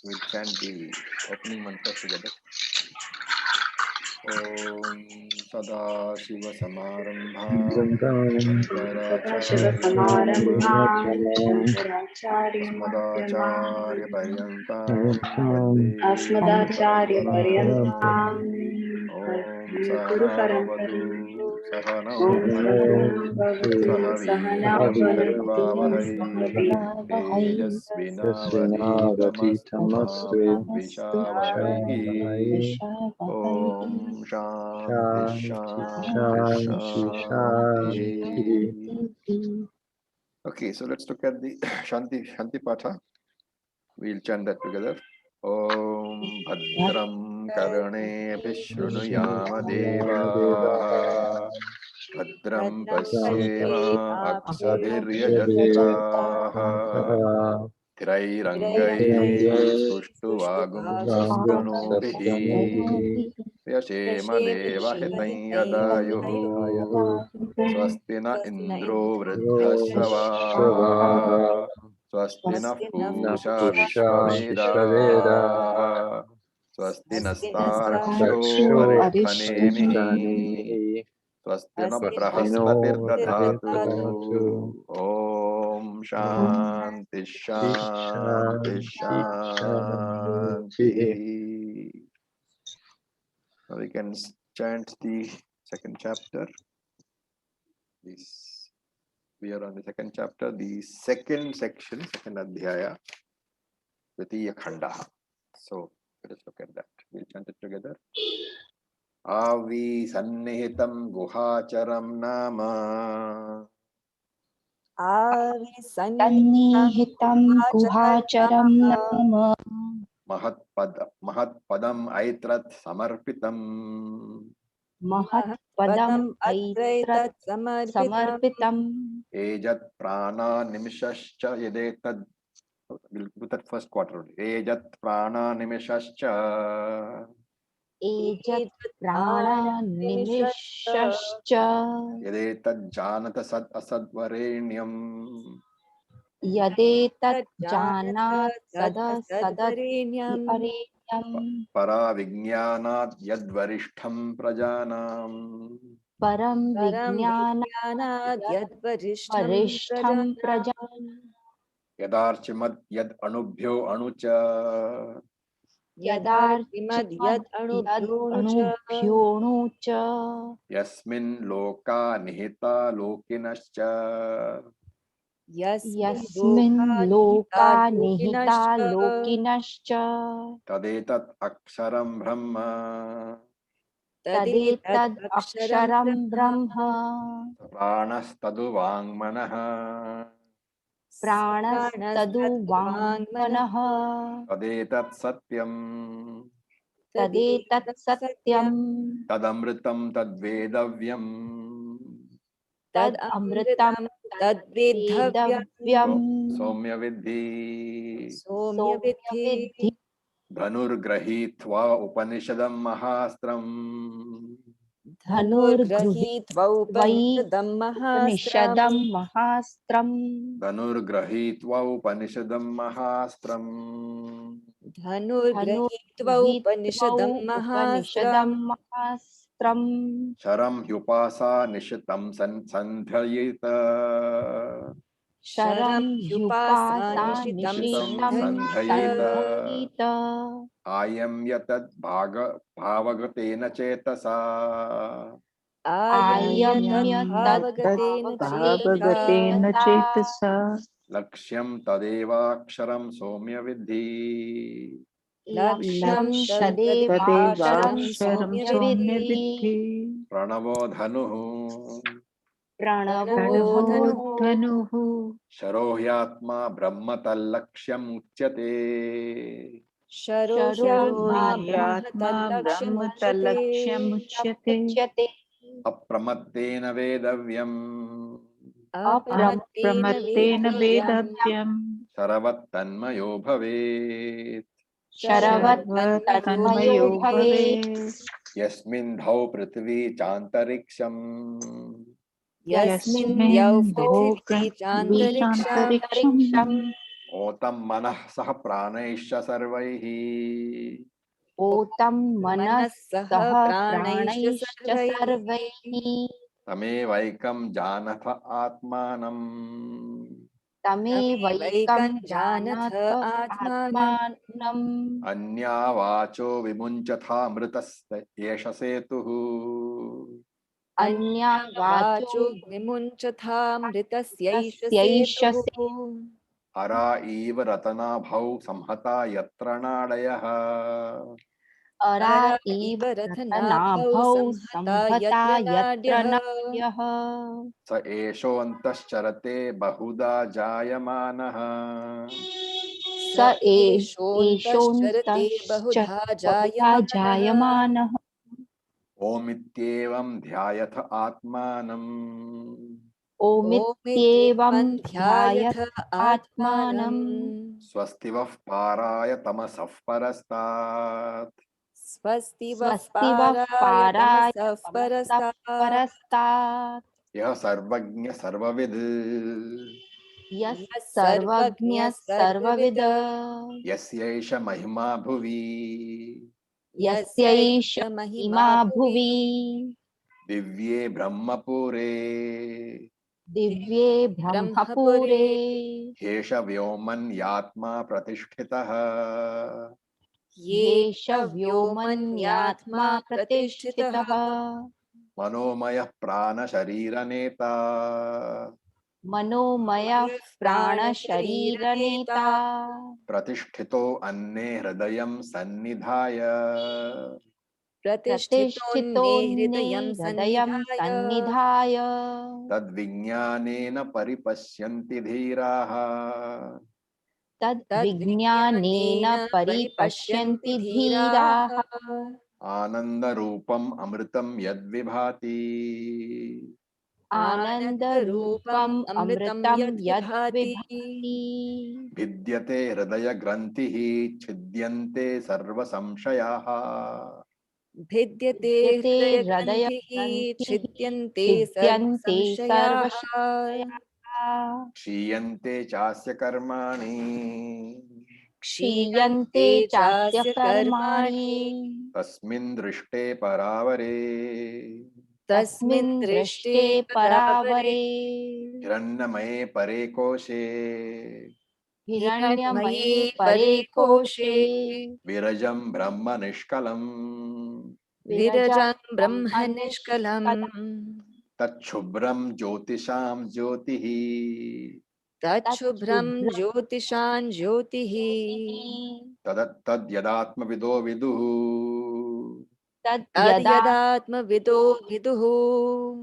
We'll chant the opening mantra together. Om Sadashiva-Samarambham Asmadacharya-Paryantam Om Sahana-Vavatu Sahana Sahavir Tejasvinavadhitamastu Vishavahai. Om Shanti Shanti Shanti. Okay, so let's look at the Shanti Patha. We'll chant that together. Om Bhadram Karane Shrunuyama Deva Bhadram Pasyema Akshadhiryajत्राः Tirairangai Sushtuvagunsastunubihi Vyashema Deva Hitam Yadayuhu Swasti na Indro Vriddhashravah Swasti na Pusha Vishvavedaः Swasti Nastaraksho Arithanemihi Swasti na Brahaspatirdadhatu. Om Shanti Shanti Shanti. Now we can chant the second chapter. We are on the second chapter, the second section, second adhyaya, Dvitiya Khanda. So let us look at that. We'll chant it together. Avi Sannihitam Guhacharam Nama. Avi Sannihitam Guhacharam Nama. Mahatpadam Aitrat Samarpitam. Mahatpadam Aitrat Samarpitam. Ejat Prana Nimishascha Yedetad. We'll do that first quarter. Ejat Prana Nimishascha. Ejat Prana Nimishascha. Yedetad Janata Sad Asadvarenyam. Yadetat Janat Sada Sadarenyam. Para Vijnanat Yadvarishtham Prajanam. Param Vijnanat Yadvarishtham Prajanam. Yadarchimad Yad Anubhyo Anucha. Yadarchimad Yad Anubhyo Anucha. Yasmin Loka Nihita Lokinascha. Yasmin Loka Nihita Lokinascha. Tadetat Aksharam Brahma. Tadetat Aksharam Brahma. Pranastadu Vangmanaha. Pranastadu Vangmanaha. Tadetat Satyam. Tadetat Satyam. Tadamritam Tadvedavyam. Tad Amritam Tadvedavyam. Somya Vidhi. Somya Vidhi. Dhanurgrahitva Upanishadam Mahastram. Dhanurgrahitva Upanishadam Mahastram. Dhanurgrahitva Upanishadam Mahastram. Dhanurgrahitva Upanishadam Mahastram. Sharam Yupasa Nishitam Sandhyayita. Sharam Yupasa Nishitam Sandhyayita. Ayam Yatad Bhavagatena Chetasa. Ayam Yatad Bhavagatena Chetasa. Lakshyam Tadeva Aksharam Somya Vidhi. Laksham Tadeva Aksharam Somya Vidhi. Pranavo Dhanuhu. Pranavo Dhanuhu. Sharohyatma Brahmatal Lakshyam Uchyate. Sharohyatma Brahmatal Lakshyam Uchyate. Apramatena Vedavyam. Apramatena Vedavyam. Sharavat Tanmayo Bhavet. Sharavat Tanmayo Bhavet. Yasmin Dhau Prithvi Chantariksham. Yasmin Dhau Prithvi Chantariksham. ओतं मनः सह प्राणैश्च सर्वैः ओतं मनः सह सह प्राणैश्च प्राणैश्च सर्वैः तमेवैकं जानथ आत्मानम् तमेवैकं जानथ जानथ आत्मानम् आत्मानम् अन्यावाचो विमुञ्चथामृतस्य एष सेतुः अन्या वाचो विमुञ्चथामृतस्यैष तस्यैष सेतुः अरा इव रतनाभौ संहता यत्र नाडयः अरा अरा इव इव रथनाभौ रतनाभौ संहता संहता यत्र यत्र नाड्यः नाड्यः स एषोऽन्तश्चरते बहुधा जायमानः स एषोऽन्तश्चरते बहुधा बहुधा जायमानः ओमित्येवं ध्यायथ आत्मानम् ओमित्येवं ध्यायथ ध्यायत आत्मानम् आत्मानम् स्वस्ति वः पाराय तमसः परस्तात् स्वस्ति वः स्वस्ति वः पाराय पाराय तमसः तमसः परस्तात् यः सर्वज्ञ सर्वविद् यः यः सर्वज्ञ सर्वविद यस्यैष महिमा भुवि यस्यैष महिमा महिमा भुवि भुवि दिव्ये ब्रह्मपुरे दिव्ये ब्रह्मपुरे ब्रह्मपुरे ह्येष व्योमन्यात्मा प्रतिष्ठितः येष व्योमन्यात्मा प्रतिष्ठितः मनोमयः प्राणशरीरनेता मनोमयः प्राणशरीरनेता प्रतिष्ठितो अन्ये हृदयं सन्निधाय प्रतिष्ठितोऽन्ये हृदयं सन्निधाय तद्विज्ञानेन परिपश्यन्ति धीराः तद्विज्ञानेन परिपश्यन्ति धीराः आनन्दरूपम् अमृतं यद्विभाति आनन्दरूपम् अमृतं यद्विभाति भिद्यते हृदयग्रन्थिः छिद्यन्ते सर्वसंशयाः भिद्यते भिद्यते हृदयग्रन्थिः हृदयग्रन्थिः छिद्यन्ते छिद्यन्ते सर्वसंशयाः सर्वसंशयाः क्षीयन्ते चास्य कर्माणि क्षीयन्ते चास्य कर्माणि तस्मिन् दृष्टे परावरे तस्मिन् दृष्टे परावरे हिरण्यमये परे कोशे हिरण्यमये परे कोशे विरजं ब्रह्म निष्कलम् विरजं ब्रह्म निष्कलम् तच्छुभ्रं ज्योतिषां ज्योतिः तच्छुभ्रं ज्योतिषां ज्योतिः तद्यदात्मविदो विदुः तद्यदा तद्यदात्मविदो विदुः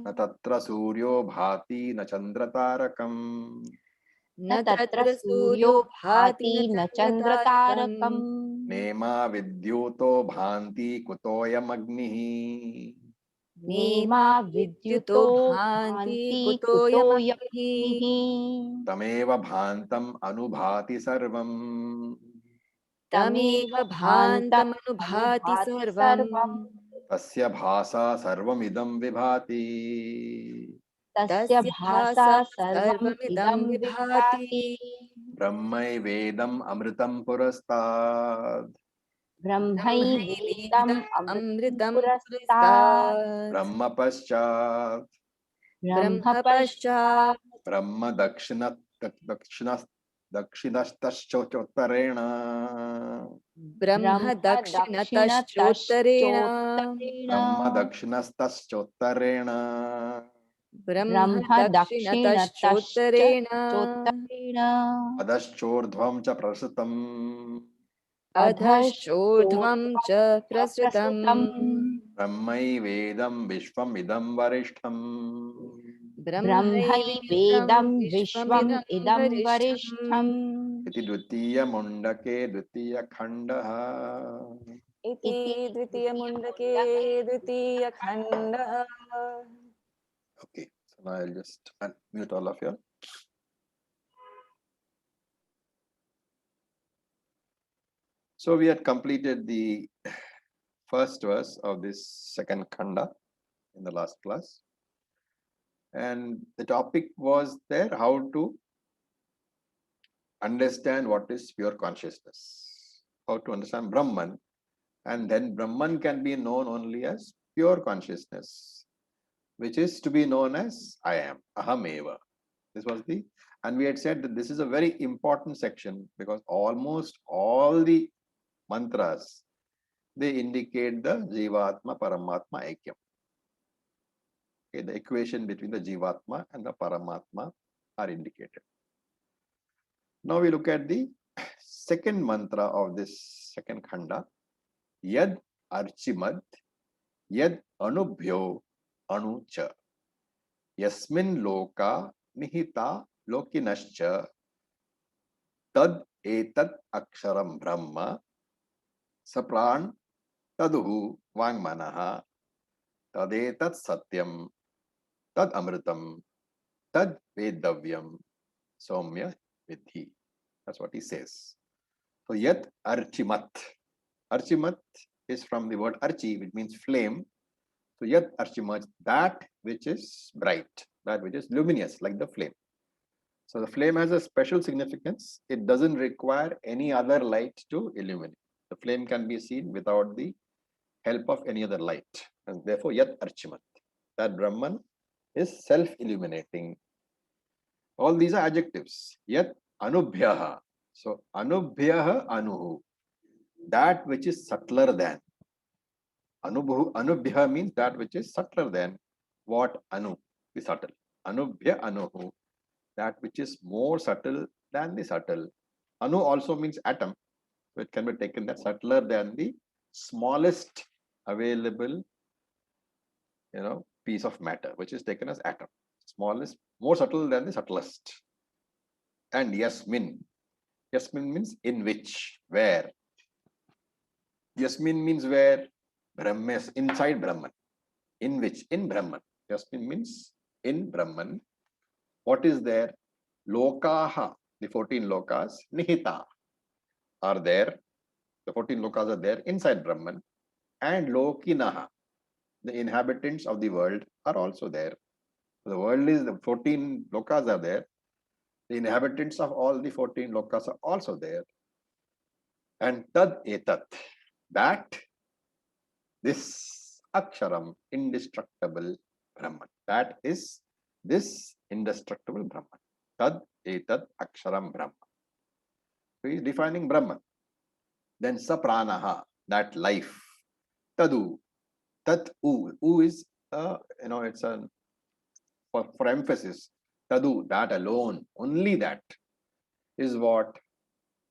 न तत्र सूर्यो भाति न चन्द्रतारकम् न तत्र सूर्यो भाति न चन्द्रतारकम् नेमा विद्युतो भान्ति कुतोऽयमग्निः नेमा विद्युतो भान्ति कुतोऽयमग्निः तमेव भान्तम् अनुभाति सर्वम् तमेव भान्तमनुभाति सर्वम् तस्य भासा सर्वमिदं विभाति तस्य भासा सर्वमिदं विभाति ब्रह्मैवेदम् अमृतं पुरस्तात् ब्रह्मैवेदम् अमृतं पुरस्तात् ब्रह्म पश्चात् ब्रह्म पश्चात् ब्रह्म दक्षिणस्तश्चोत्तरेण ब्रह्म दक्षिणतश्चोत्तरेण ब्रह्म दक्षिणस्तश्चोत्तरेण ब्रह्म दक्षिणतश्चोत्तरेण अधश्चोर्ध्वं च प्रसृतम् अधश्चोर्ध्वं च प्रसृतम् ब्रह्मैवेदं विश्वमिदं वरिष्ठम् ब्रह्मैवेदं विश्वम् इदं वरिष्ठम् इति द्वितीयमुण्डके द्वितीयखण्डः इति द्वितीयमुण्डके द्वितीयखण्डः Okay, so now I'll just unmute all of you. So we had completed the first verse of this second khanda in the last class. And the topic was there how to understand what is pure consciousness, how to understand Brahman, and then Brahman can be known only as pure consciousness, which is to be known as I am, Aham Eva. This was the, and we had said that this is a very important section because almost all the mantras, they indicate the Jivatma Paramatma Aikyam. Okay, the equation between the Jivatma and the Paramatma are indicated. Now we look at the second mantra of this second khanda. Yad Archimad, Yad Anubhyo Anucha, Yasmin Loka Nihita Lokinascha, Tad Etat Aksharam Brahma, Sapran Taduhu Vangmanaha, Tadetat Satyam, Tad Amritam, Tad Vedavyam, Somya Vidhi. That's what he says. So Yat Archimat. Archimat is from the word Archi, which means flame. So Yat Archimat, that which is bright, that which is luminous, like the flame. So the flame has a special significance. It doesn't require any other light to illuminate. The flame can be seen without the help of any other light. And therefore, Yat Archimat, that Brahman is self-illuminating. All these are adjectives. Yat Anubhyaha. So Anubhyaha Anuhu, that which is subtler than. Anubhya means that which is subtler than what Anu, the subtle. Anubhya Anuhu, that which is more subtle than the subtle. Anu also means atom. So it can be taken that subtler than the smallest available, piece of matter, which is taken as atom. Smallest, more subtle than the subtlest. And Yasmin. Yasmin means in which, where. Yasmin means where. Brahma, inside Brahman. In which? In Brahman. Yasmin means in Brahman. What is there? Lokaha, the 14 lokas, Nihita, are there. The 14 lokas are there inside Brahman. And Lokinaha, the inhabitants of the world, are also there. The world is, the 14 lokas are there. The inhabitants of all the 14 lokas are also there. And Tad Etat, that, this Aksharam, indestructible Brahman. That is this indestructible Brahman. Tad Etat Aksharam Brahman. So he is defining Brahman. Then Sapranaha, that life. Tadu, Tat U is, it's a, for emphasis. Tadu, that alone, only that is what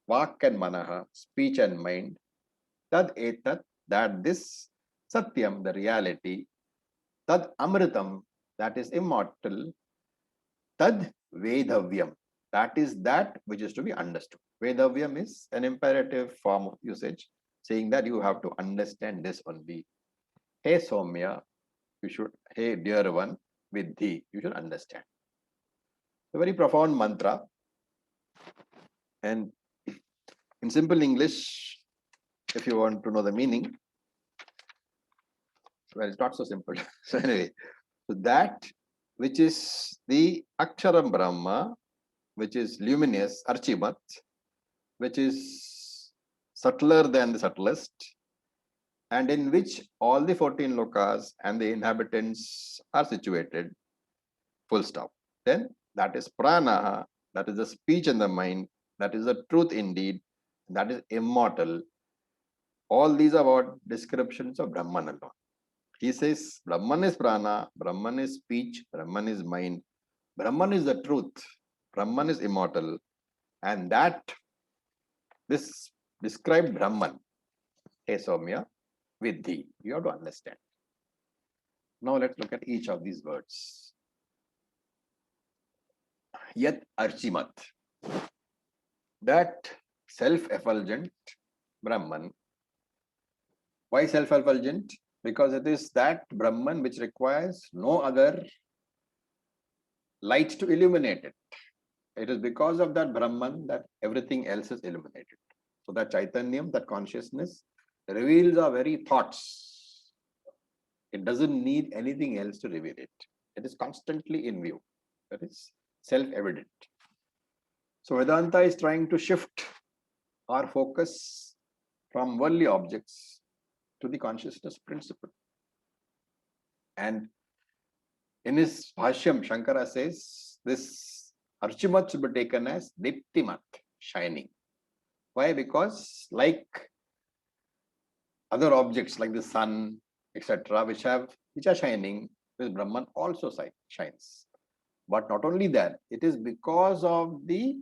Vak and Manaha, speech and mind. Tad Etat, that this Satyam, the reality. Tad Amritam, that is immortal. Tad Vedavyam, that is that which is to be understood. Vedavyam is an imperative form of usage, saying that you have to understand this only. Hey Somya, you should, hey dear one, Vidhi, you should understand. A very profound mantra. And in simple English, if you want to know the meaning, well, it's not so simple. So anyway, so that which is the Aksharam Brahma, which is luminous, Archimat, which is subtler than the subtlest, and in which all the 14 lokas and the inhabitants are situated, full stop. Then that is prana, that is the speech and the mind, that is the truth indeed, that is immortal. All these are about descriptions of Brahman alone. He says Brahman is prana, Brahman is speech, Brahman is mind, Brahman is the truth, Brahman is immortal, and that this described Brahman, hey Somya, Vidhi, you have to understand. Now let's look at each of these words. Yat Archimat, that self-effulgent Brahman. Why self-effulgent? Because it is that Brahman which requires no other light to illuminate it. It is because of that Brahman that everything else is illuminated. So that Chaitanyam, that consciousness, reveals our very thoughts. It doesn't need anything else to reveal it. It is constantly in view. That is self-evident. So Vedanta is trying to shift our focus from worldly objects to the consciousness principle. And in his Bhashyam, Shankara says this Archimat should be taken as Diptimat, shining. Why? Because like other objects like the sun, etc., which are shining, this Brahman also shines. But not only that, it is because of the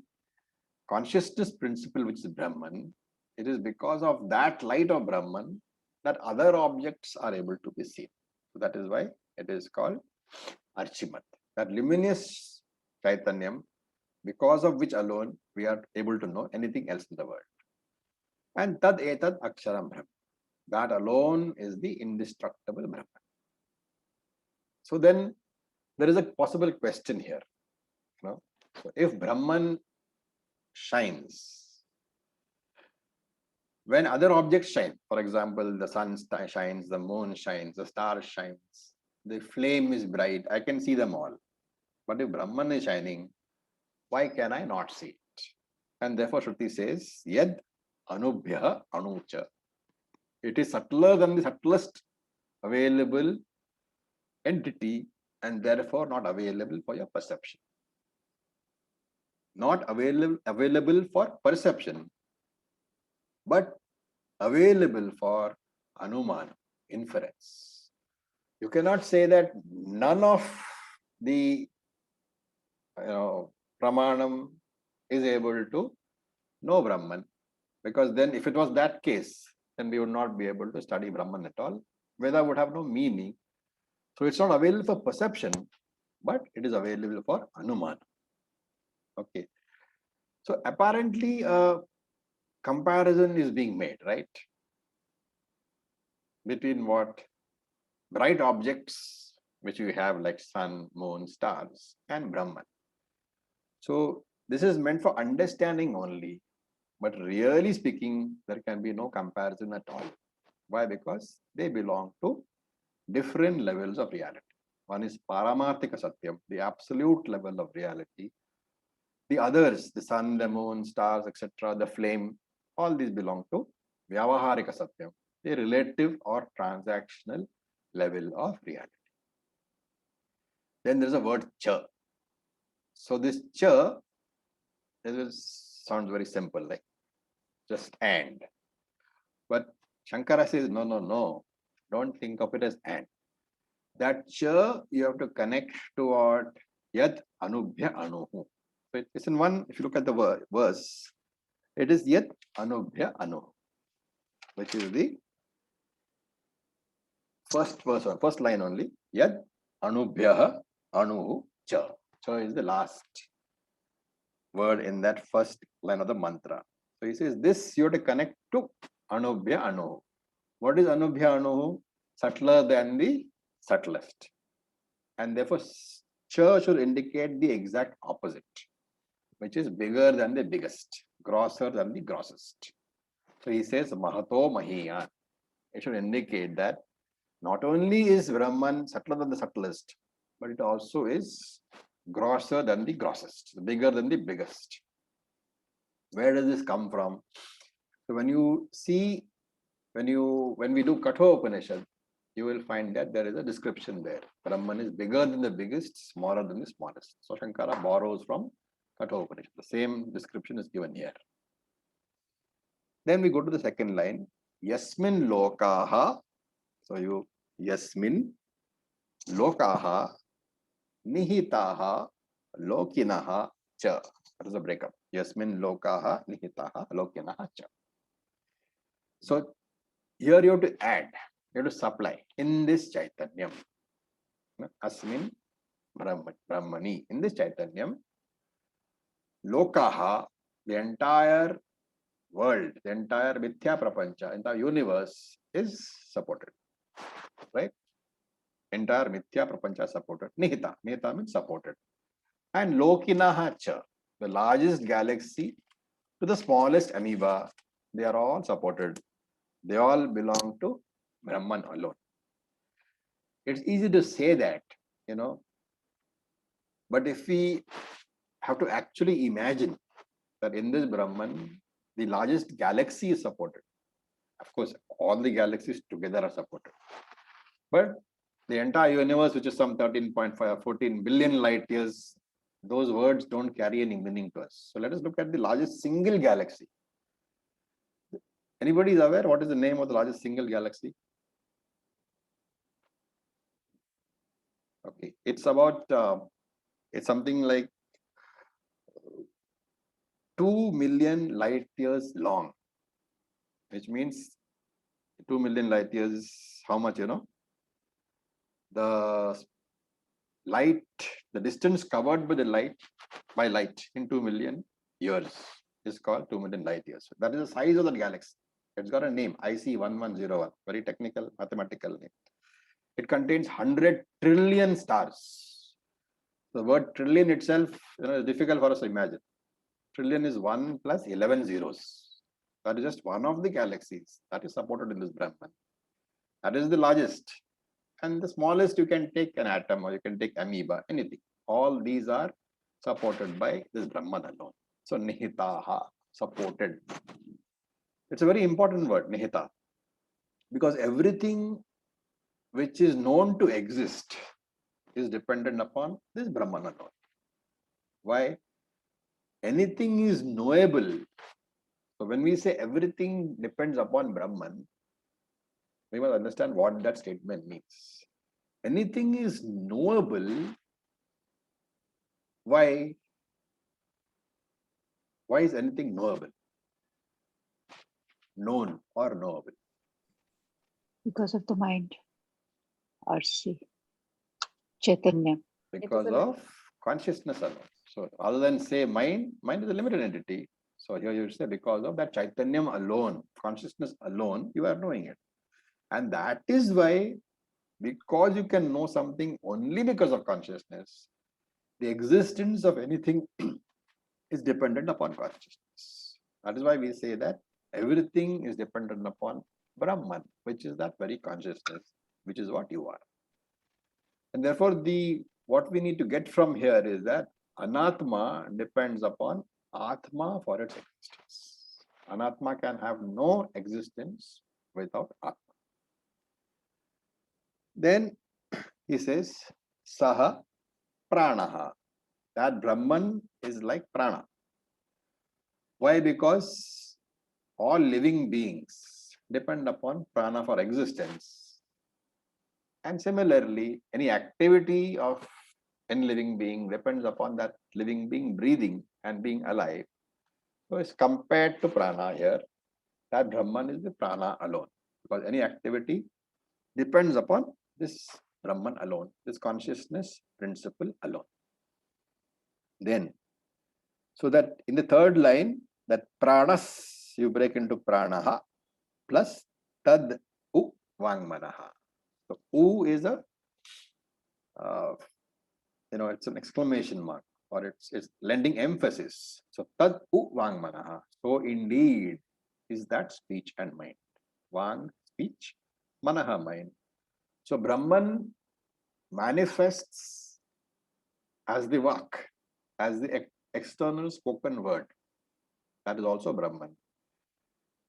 consciousness principle which is Brahman, it is because of that light of Brahman that other objects are able to be seen. So that is why it is called Archimat. That luminous Chaitanyam, because of which alone we are able to know anything else in the world. And Tad Etad Aksharam Brahma. That alone is the indestructible Brahman. So then there is a possible question here. So if Brahman shines, when other objects shine, for example, the sun shines, the moon shines, the star shines, the flame is bright, I can see them all. But if Brahman is shining, why can I not see it? And therefore Shruti says, Yad Anubhya Anucha. It is subtler than the subtlest available entity and therefore not available for your perception. Not available for perception, but available for Anuman, inference. You cannot say that none of the Pramanam is able to know Brahman, because then if it was that case, then we would not be able to study Brahman at all. Veda would have no meaning. So it's not available for perception, but it is available for Anuman. Okay. So apparently a comparison is being made, right? Between what bright objects which we have like sun, moon, stars and Brahman. So this is meant for understanding only, but really speaking, there can be no comparison at all. Why? Because they belong to different levels of reality. One is Paramarthika Satyam, the absolute level of reality. The others, the sun, the moon, stars, etc., the flame, all these belong to Vyavaharika Satyam, the relative or transactional level of reality. Then there is a word cha. So this cha, sounds very simple, like just and. But Shankara says, no, don't think of it as and. That cha you have to connect to what Yad Anubhya Anuhu. So it's in one, if you look at the verse, it is Yad Anubhya Anuhu, which is the first verse, or first line only. Yad Anubhya Anuhu cha. Cha is the last word in that first line of the mantra. So he says this you have to connect to Anubhya Anuhu. What is Anubhya Anuhu? Subtler than the subtlest. And therefore, cha should indicate the exact opposite, which is bigger than the biggest, grosser than the grossest. So he says Mahato Mahiyan. It should indicate that not only is Brahman subtler than the subtlest, but it also is grosser than the grossest, bigger than the biggest. Where does this come from? So when you see, when we do Katha Upanishad, you will find that there is a description there. Brahman is bigger than the biggest, smaller than the smallest. So Shankara borrows from Katha Upanishad. The same description is given here. Then we go to the second line. Yasmin lokaha. So you Yasmin lokaha nihitaha lokinaha cha. That is a breakup. Yasmin lokaha nihitaha lokinaha cha. So here you have to add, you have to supply in this Chaitanyam. Asmin Brahmani. In this Chaitanyam, lokaha, the entire world, the entire Mithya Prapancha, entire universe is supported. Right? Entire Mithya Prapancha supported. Nihita. Nihita means supported. And Lokinaha cha, the largest galaxy to the smallest amoeba, they are all supported. They all belong to Brahman alone. It's easy to say that, but if we have to actually imagine that in this Brahman, the largest galaxy is supported. Of course, all the galaxies together are supported. But the entire universe, which is some 13.5 or 14 billion light years, those words don't carry any meaning to us. So let us look at the largest single galaxy. Anybody is aware what is the name of the largest single galaxy? Okay, it's about, it's something like 2 million light years long, which means 2 million light years is how much, you know? The light, the distance covered by the light, in 2 million years is called 2 million light years. That is the size of the galaxy. It's got a name, IC 1101, very technical, mathematical name. It contains 100 trillion stars. The word trillion itself, you know, is difficult for us to imagine. Trillion is 1 plus 11 zeros. That is just one of the galaxies that is supported in this Brahman. That is the largest. And the smallest, you can take an atom or you can take amoeba, anything. All these are supported by this Brahman alone. So Nihitaha, supported. It's a very important word, Nihita, because everything which is known to exist is dependent upon this Brahman alone. Why? Anything is knowable. So when we say everything depends upon Brahman, we must understand what that statement means. Anything is knowable. Why? Why is anything knowable? Known or knowable? Because of the mind. Or see. Chaitanya. Because of consciousness alone. So other than say mind, mind is a limited entity. So here you say because of that Chaitanyam alone, consciousness alone, you are knowing it. And that is why, because you can know something only because of consciousness, the existence of anything is dependent upon consciousness. That is why we say that everything is dependent upon Brahman, which is that very consciousness, which is what you are. And therefore, what we need to get from here is that Anatma depends upon Atma for its existence. Anatma can have no existence without Atma. Then he says, Saha Pranaha. That Brahman is like Prana. Why? Because all living beings depend upon Prana for existence. And similarly, any activity of any living being depends upon that living being breathing and being alive. So it's compared to Prana here. That Brahman is the Prana alone. Because any activity depends upon this Brahman alone, this consciousness principle alone. Then, so that in the third line, that pranas, you break into pranaha plus tad u vangmanaha. So u is a, it's an exclamation mark, or it's lending emphasis. So tad u vangmanaha. So indeed is that speech and mind. Vang, speech, manaha, mind. So Brahman manifests as the vak, as the external spoken word. That is also Brahman.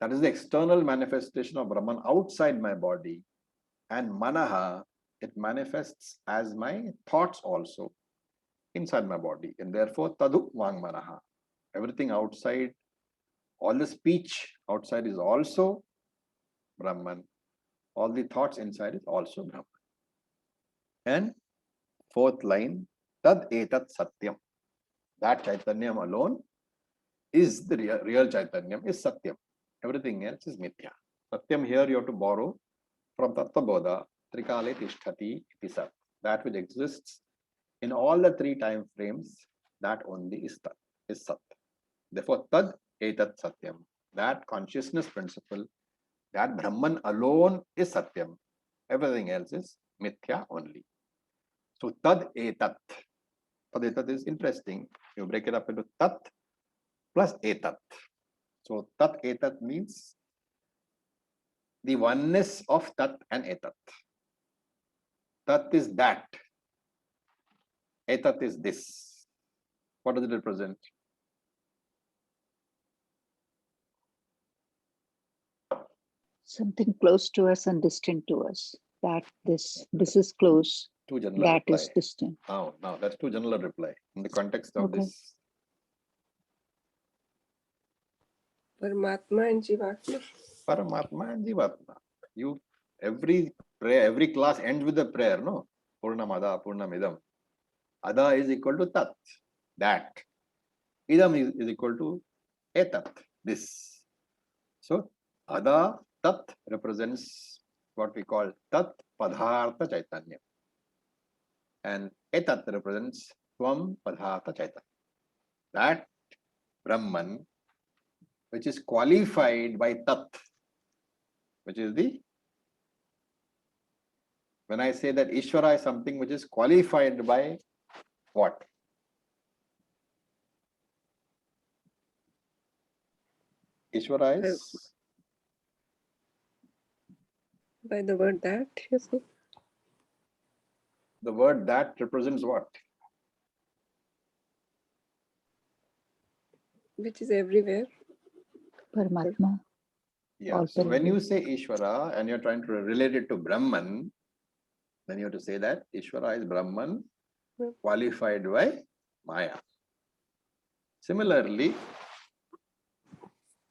That is the external manifestation of Brahman outside my body. And Manaha, it manifests as my thoughts also inside my body. And therefore, Tadu Vang Manaha. Everything outside, all the speech outside is also Brahman. All the thoughts inside is also Brahman. And fourth line, Tad Etat Satyam. That Chaitanyam alone is the real Chaitanyam, is Satyam. Everything else is Mithya. Satyam here you have to borrow from Tattvabodha, Trikale Tishtati iti Sat. That which exists in all the three time frames, that only is Tat, is Sat. Therefore, Tad Etat Satyam. That consciousness principle, that Brahman alone is Satyam. Everything else is Mithya only. So Tad Etat. Tad Etat is interesting. You break it up into Tat plus Etat. So Tat Etat means the oneness of Tat and Etat. Tat is that. Etat is this. What does it represent? Something close to us and distant to us. That this is close, Too general that reply. is distant. No, that's too general reply in the context of Okay. this. Paramatma and Jivatma. Paramatma and Jivatma. You every prayer, every class ends with a prayer, no? Purnamada, Purnamidam. Ada is equal to Tat, that. Idam is equal to Etat, this. So Ada Tat represents what we call Tat Padhartha Chaitanya. And Etat represents Tvam Padhartha Chaitanya. That Brahman, which is qualified by Tat, which is the, when I say that Ishvara is something which is qualified by what? Ishvara is By the word that, you see. the word that represents what? Which is everywhere. Paramatma. Yeah. All So when you pervasive. say Ishvara and you're trying to relate it to Brahman, then you have to say that Ishvara is Brahman qualified by Maya. Similarly,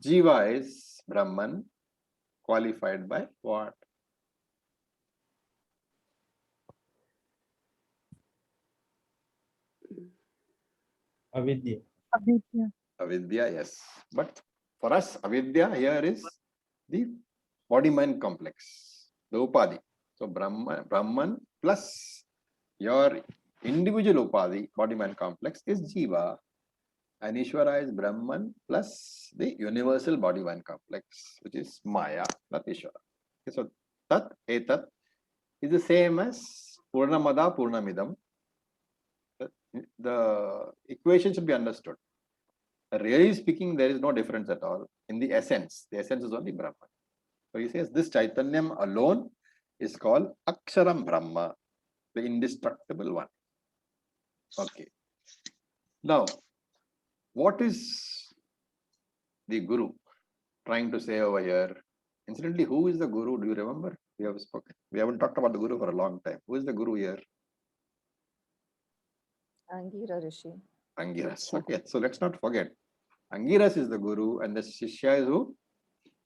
Jiva is Brahman qualified by what? Avidya. Avidya, yes. But for us, Avidya here is the body-mind complex, the Upadhi. So Brahman plus your individual Upadhi, body-mind complex, is Jiva. And Ishvara is Brahman plus the universal body-mind complex, which is Maya, not Ishvara. Okay, so Tat, Etat is the same as Purnamada, Purnamidam. The equation should be understood. Really speaking, there is no difference at all in the essence. The essence is only Brahman. So he says this Chaitanyam alone is called Aksharam Brahma, the indestructible one. Okay. Now, what is the Guru trying to say over here? Incidentally, who is the Guru? Do you remember? We have spoken. We haven't talked about the Guru for a long time. Who is the Guru here? Angira Rishi. Angiras. Okay, so let's not forget. Angiras is the Guru and the Shishya is who?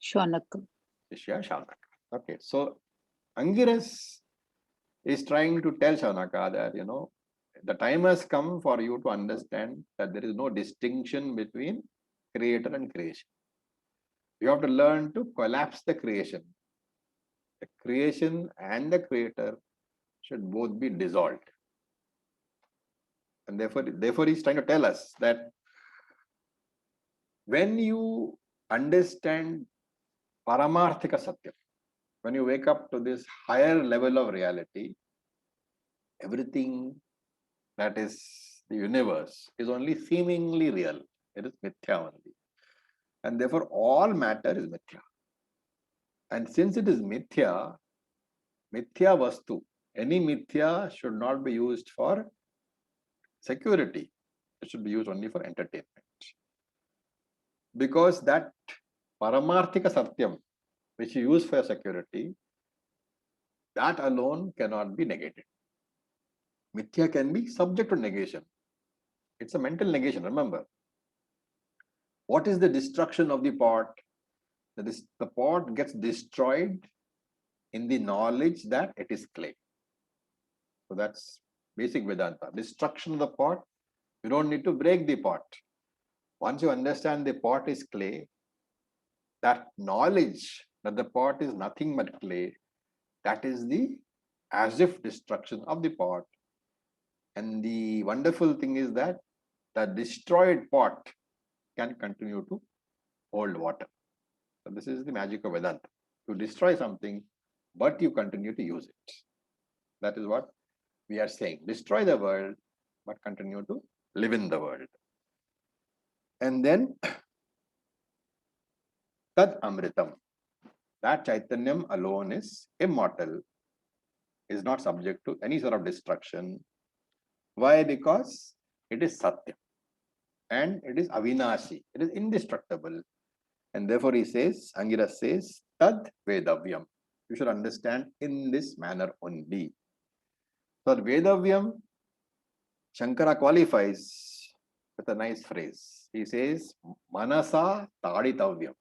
Shaunaka. Shishya Shaunaka. Okay, so Angiras is trying to tell Shaunaka that, you know, the time has come for you to understand that there is no distinction between creator and creation. You have to learn to collapse the creation. The creation and the creator should both be dissolved. And therefore he's trying to tell us that when you understand Paramarthika Satyam, when you wake up to this higher level of reality, everything that is the universe is only seemingly real. It is mithya only. And therefore all matter is mithya. And since it is mithya, mithya vastu, any mithya should not be used for security. It should be used only for entertainment. Because that Paramarthika Satyam, which you use for security, that alone cannot be negated. Mithya can be subject to negation. It's a mental negation, remember. What is the destruction of the pot? The pot gets destroyed in the knowledge that it is clay. So that's basic Vedanta. Destruction of the pot, you don't need to break the pot. Once you understand the pot is clay, that knowledge that the pot is nothing but clay, that is the as if destruction of the pot. And the wonderful thing is that the destroyed pot can continue to hold water. So this is the magic of Vedanta. You destroy something, but you continue to use it. That is what we are saying. Destroy the world, but continue to live in the world. And then Tad Amritam. That Chaitanyam alone is immortal, is not subject to any sort of destruction. Why? Because it is Satya. And it is Avinashi. It is indestructible. And therefore he says, Angiras says, Tad Vedavyam. You should understand in this manner only. So Vedavyam, Shankara qualifies with a nice phrase. He says, Manasa Taditavyam.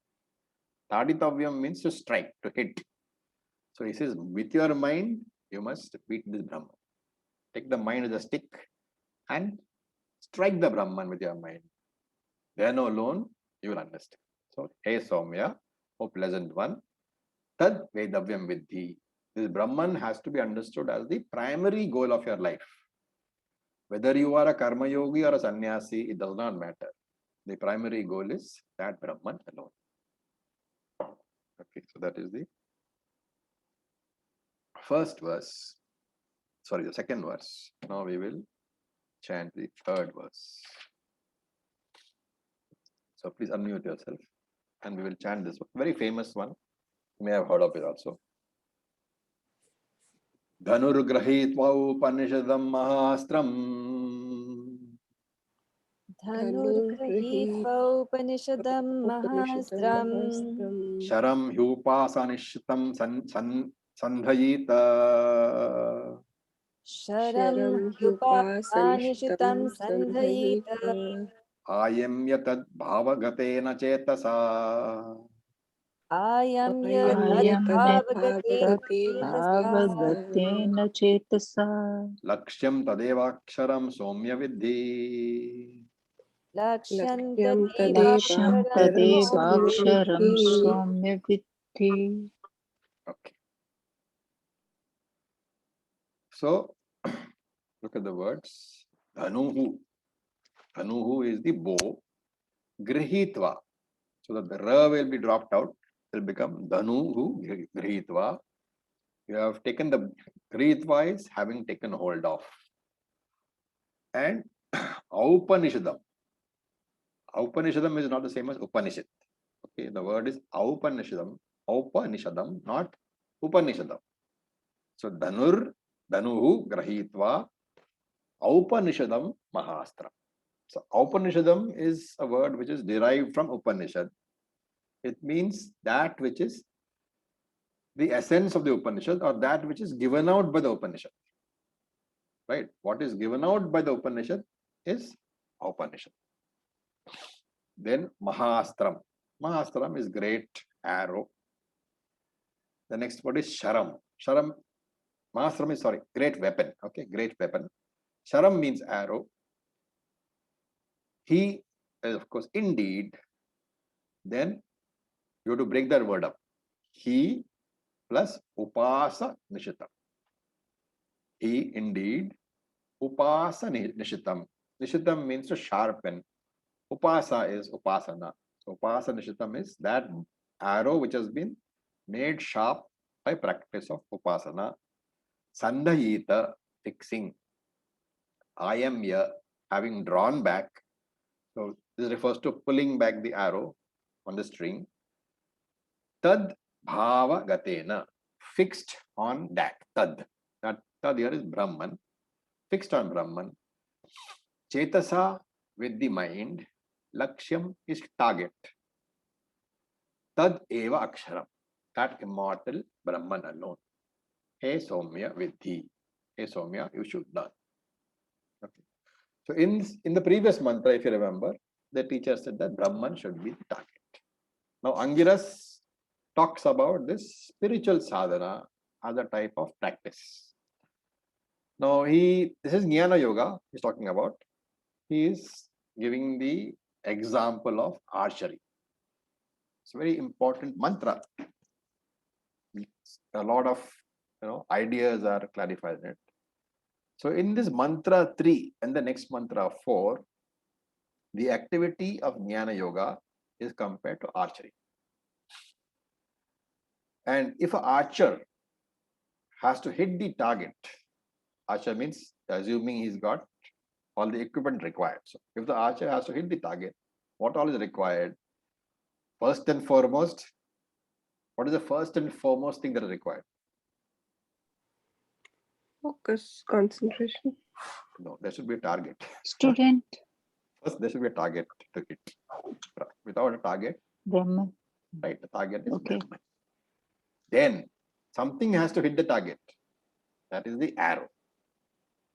Taditavyam means to strike, to hit. So he says, with your mind, you must beat this Brahman. Take the mind as a stick and strike the Brahman with your mind. Then alone you will understand. So, hey Soumya, O pleasant one, Tad Vedavyam Vidhi. This Brahman has to be understood as the primary goal of your life. Whether you are a karma yogi or a sannyasi, it does not matter. The primary goal is that Brahman alone. Okay, so that is the first verse. Sorry, the second verse. Now we will chant the third verse. So please unmute yourself and we will chant this one. Very famous one. You may have heard of it also. Dhanurgrahitva upanishadam mahastram धनुर्गृहीत्वा उपनिषदं महास्त्रम् sharam hyupasanishtam sandhayita शरं ह्युपानिषितं सन्धयेत ayamya tad bhavagatena chetasa आयम्य Ayam तद्भावगते Bhavagatena Chetasa lakshyam tadevaksharam somya vidhi. लक्ष्यं Laksham तदेवाक्षरं Tadevaksharam Somya Vidhi. Okay. So, look at the words. Dhanuhu. Dhanuhu is the bow. Grihitva. So that the ra will be dropped out. It will become Dhanuhu Grihitva. You have taken the Grihitva is having taken hold of. And Aupanishadam. Aupanishadam is not the same as Upanishad. Okay, the word is Aupanishadam. Aupanishadam, not Upanishadam. So Dhanuhu Grahitva Aupanishadam Mahastra. So Aupanishadam is a word which is derived from Upanishad. It means that which is the essence of the Upanishad or that which is given out by the Upanishad. Right? What is given out by the Upanishad is Upanishad. Then Mahastram. Mahastram is great arrow. The next word is Sharam. Sharam, Mahastram is, sorry, great weapon. Okay, great weapon. Sharam means arrow. He is, of course, indeed. Then you have to break that word up. He plus Upasa Nishitam. He indeed. Upasa Nishitam. Nishitam means to sharpen. Upasa is Upasana. So Upasa Nishitam is that arrow which has been made sharp by practice of Upasana. Sandhayita, fixing. Ayamya, having drawn back. So this refers to pulling back the arrow on the string. Tad bhava gatena, fixed on that. Tad. That tad here is Brahman. Fixed on Brahman. Chetasa, with the mind. Lakshyam is target. Tad eva aksharam. That immortal Brahman alone. Hey Soumya vidhi. Hey Soumya, you should learn. Okay. So in the previous mantra, if you remember, the teacher said that Brahman should be the target. Now Angiras talks about this spiritual sadhana as a type of practice. Now this is Jnana Yoga he's talking about. He is giving the example of archery. It's a very important mantra. A lot of ideas are clarified in it. So in this mantra 3 and the next mantra 4, the activity of Jnana Yoga is compared to archery. And if an archer has to hit the target, archer means assuming he's got all the equipment required. So if the archer has to hit the target, what all is required? First and foremost, what is the first and foremost thing that is required? Focus, concentration. No, there should be a target. Student First, there should be a target to hit. Without a target, Brahman. right? The target is Okay. Brahman. then something has to hit the target. That is the arrow.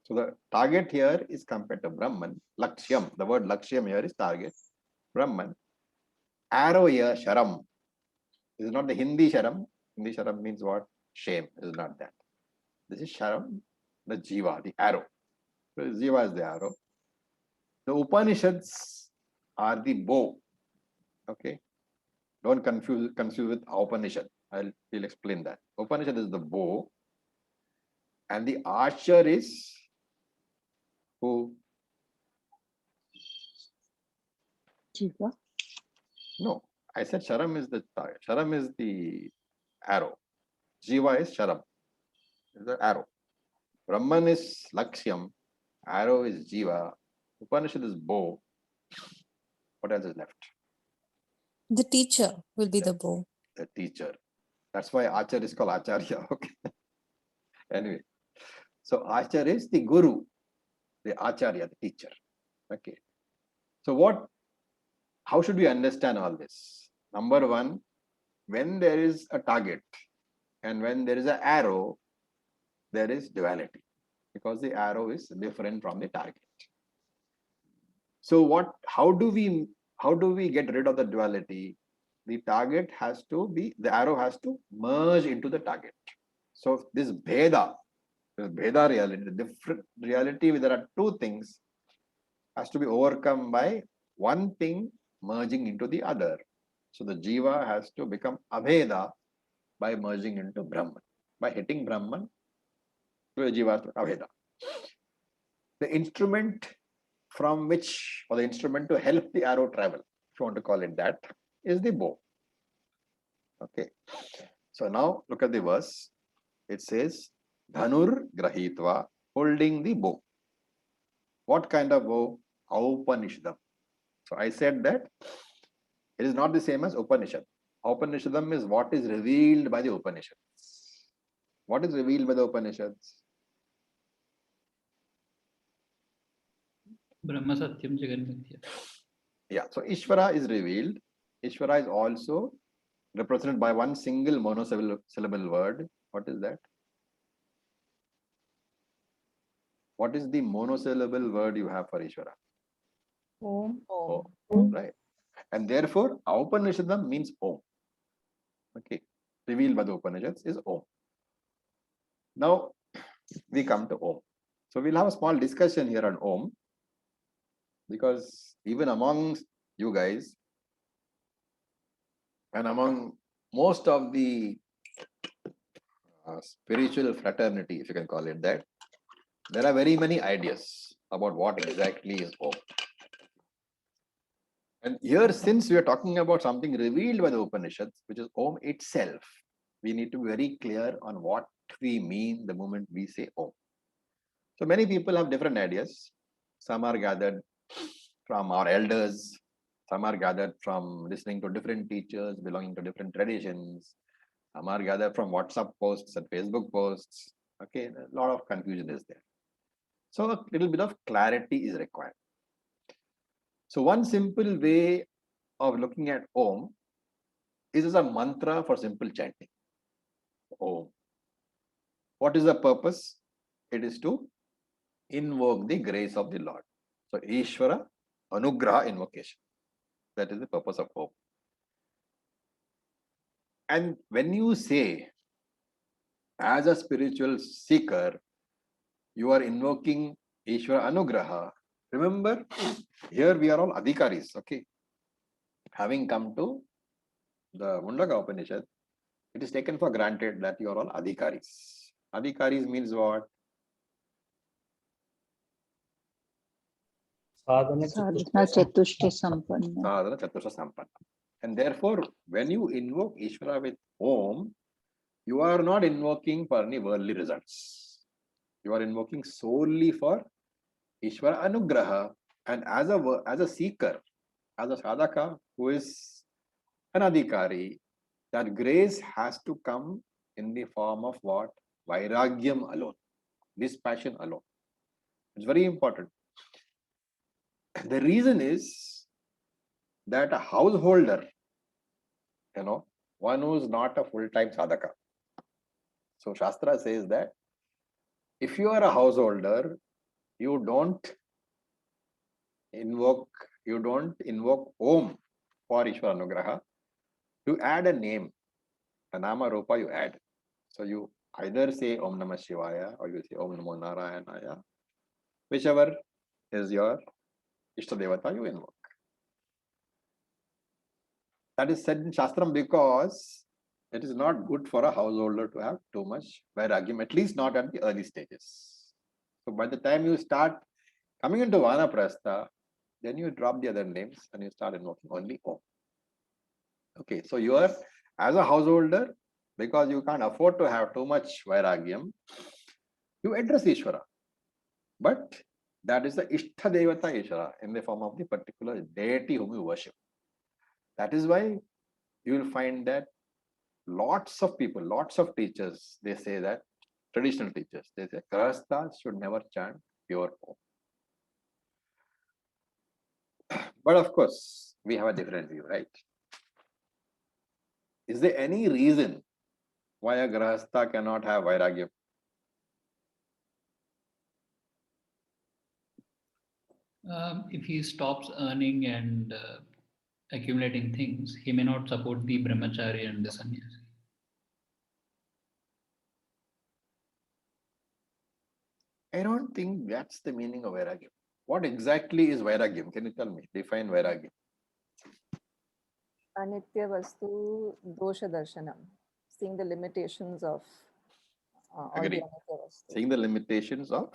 So the target here is compared to Brahman, Lakshyam. The word Lakshyam here is target. Brahman. Arrow here, Sharam. This is not the Hindi Sharam. Hindi Sharam means what? Shame. This is not that. This is Sharam, the Jiva, the arrow. So Jiva is the arrow. The Upanishads are the bow. Okay. Don't confuse with Upanishad. We'll explain that. Upanishad is the bow. And the archer is who? Jiva. No, I said Sharam is the target. Sharam is the arrow. Jiva is Sharam. Is the arrow. Brahman is Lakshyam. Arrow is Jiva. Upanishad is bow. What else is left? The teacher will be the bow. The teacher. That's why Archer is called Acharya. Okay. Anyway. So Archer is the Guru. The Acharya, the teacher. Okay. So how should we understand all this? Number one, when there is a target and when there is an arrow, there is duality because the arrow is different from the target. So how do we get rid of the duality? The target has to be, the arrow has to merge into the target. So this Bheda reality, the different reality where there are two things, has to be overcome by one thing merging into the other. So the Jiva has to become Abheda by merging into Brahman, by hitting Brahman to the Jiva to Abheda. The instrument from which, or the instrument to help the arrow travel, if you want to call it that, is the bow. Okay. So now look at the verse. It says, Dhanur Grahitva, holding the bow. What kind of bow? Upanishadam. So I said that it is not the same as Upanishad. Upanishadam is what is revealed by the Upanishads. What is revealed by the Upanishads? Brahma Satyam Jagan Mithya. Yeah, so Ishvara is revealed. Ishvara is also represented by one single monosyllable word. What is that? What is the monosyllable word you have for Ishvara? Om. Om, right? And therefore, Upanishadam means Om. Okay, revealed by the Upanishads is Om. Now, we come to Om. So we'll have a small discussion here on Om, because even among you guys and among most of the spiritual fraternity, if you can call it that, there are very many ideas about what exactly is Om. And here, since we are talking about something revealed by the Upanishads, which is Om itself, we need to be very clear on what we mean the moment we say Om. So many people have different ideas. Some are gathered from our elders. Some are gathered from listening to different teachers belonging to different traditions. Some are gathered from WhatsApp posts and Facebook posts. Okay, a lot of confusion is there. So a little bit of clarity is required. So one simple way of looking at Om is as a mantra for simple chanting. Om. What is the purpose? It is to invoke the grace of the Lord. So Ishvara Anugraha invocation. That is the purpose of Om. And when you say, as a spiritual seeker, you are invoking Ishvara Anugraha, remember, here we are all adhikaris, okay? Having come to the Mundaka Upanishad, it is taken for granted that you are all adhikaris. Adhikaris means what? Sadhana Sadhana Chatushta Sampanna. Sadhana Chatusha Sampanna. And therefore, when you invoke Ishvara with Om, you are not invoking for any worldly results. You are invoking solely for Ishvara Anugraha. And as a seeker, as a sadhaka who is an adhikari, that grace has to come in the form of what? Vairagyam alone. Dispassion alone. It's very important. The reason is that a householder, one who is not a full-time sadhaka. So Shastra says that if you are a householder, you don't invoke Om for Ishvara Anugraha. You add a name, a Nama Rupa you add. So you either say Om Namah Shivaya or you say Om Namo Narayanaya, whichever is your Ishtadevata you invoke. That is said in Shastram because it is not good for a householder to have too much vairagyam, at least not at the early stages. So by the time you start coming into Vanaprastha, then you drop the other names and you start invoking only Om. Okay, so you are, as a householder, because you can't afford to have too much vairagyam, you address Ishvara. But that is the Ishtadevata Ishvara in the form of the particular deity whom you worship. That is why you will find that lots of people, lots of teachers, they say that, traditional teachers, they say Grahasthas should never chant pure Om. But of course, we have a different view, right? Is there any reason why a Grahastha cannot have Vairagyam? If he stops earning and accumulating things, he may not support the brahmachari and the sannyasi. I don't think that's the meaning of Vairagyam. What exactly is Vairagyam? Can you tell me? Define Vairagyam. Anitya Vastu Dosha Darshanam. Seeing the limitations of all the Agree. Anitya Vastu. Seeing the limitations of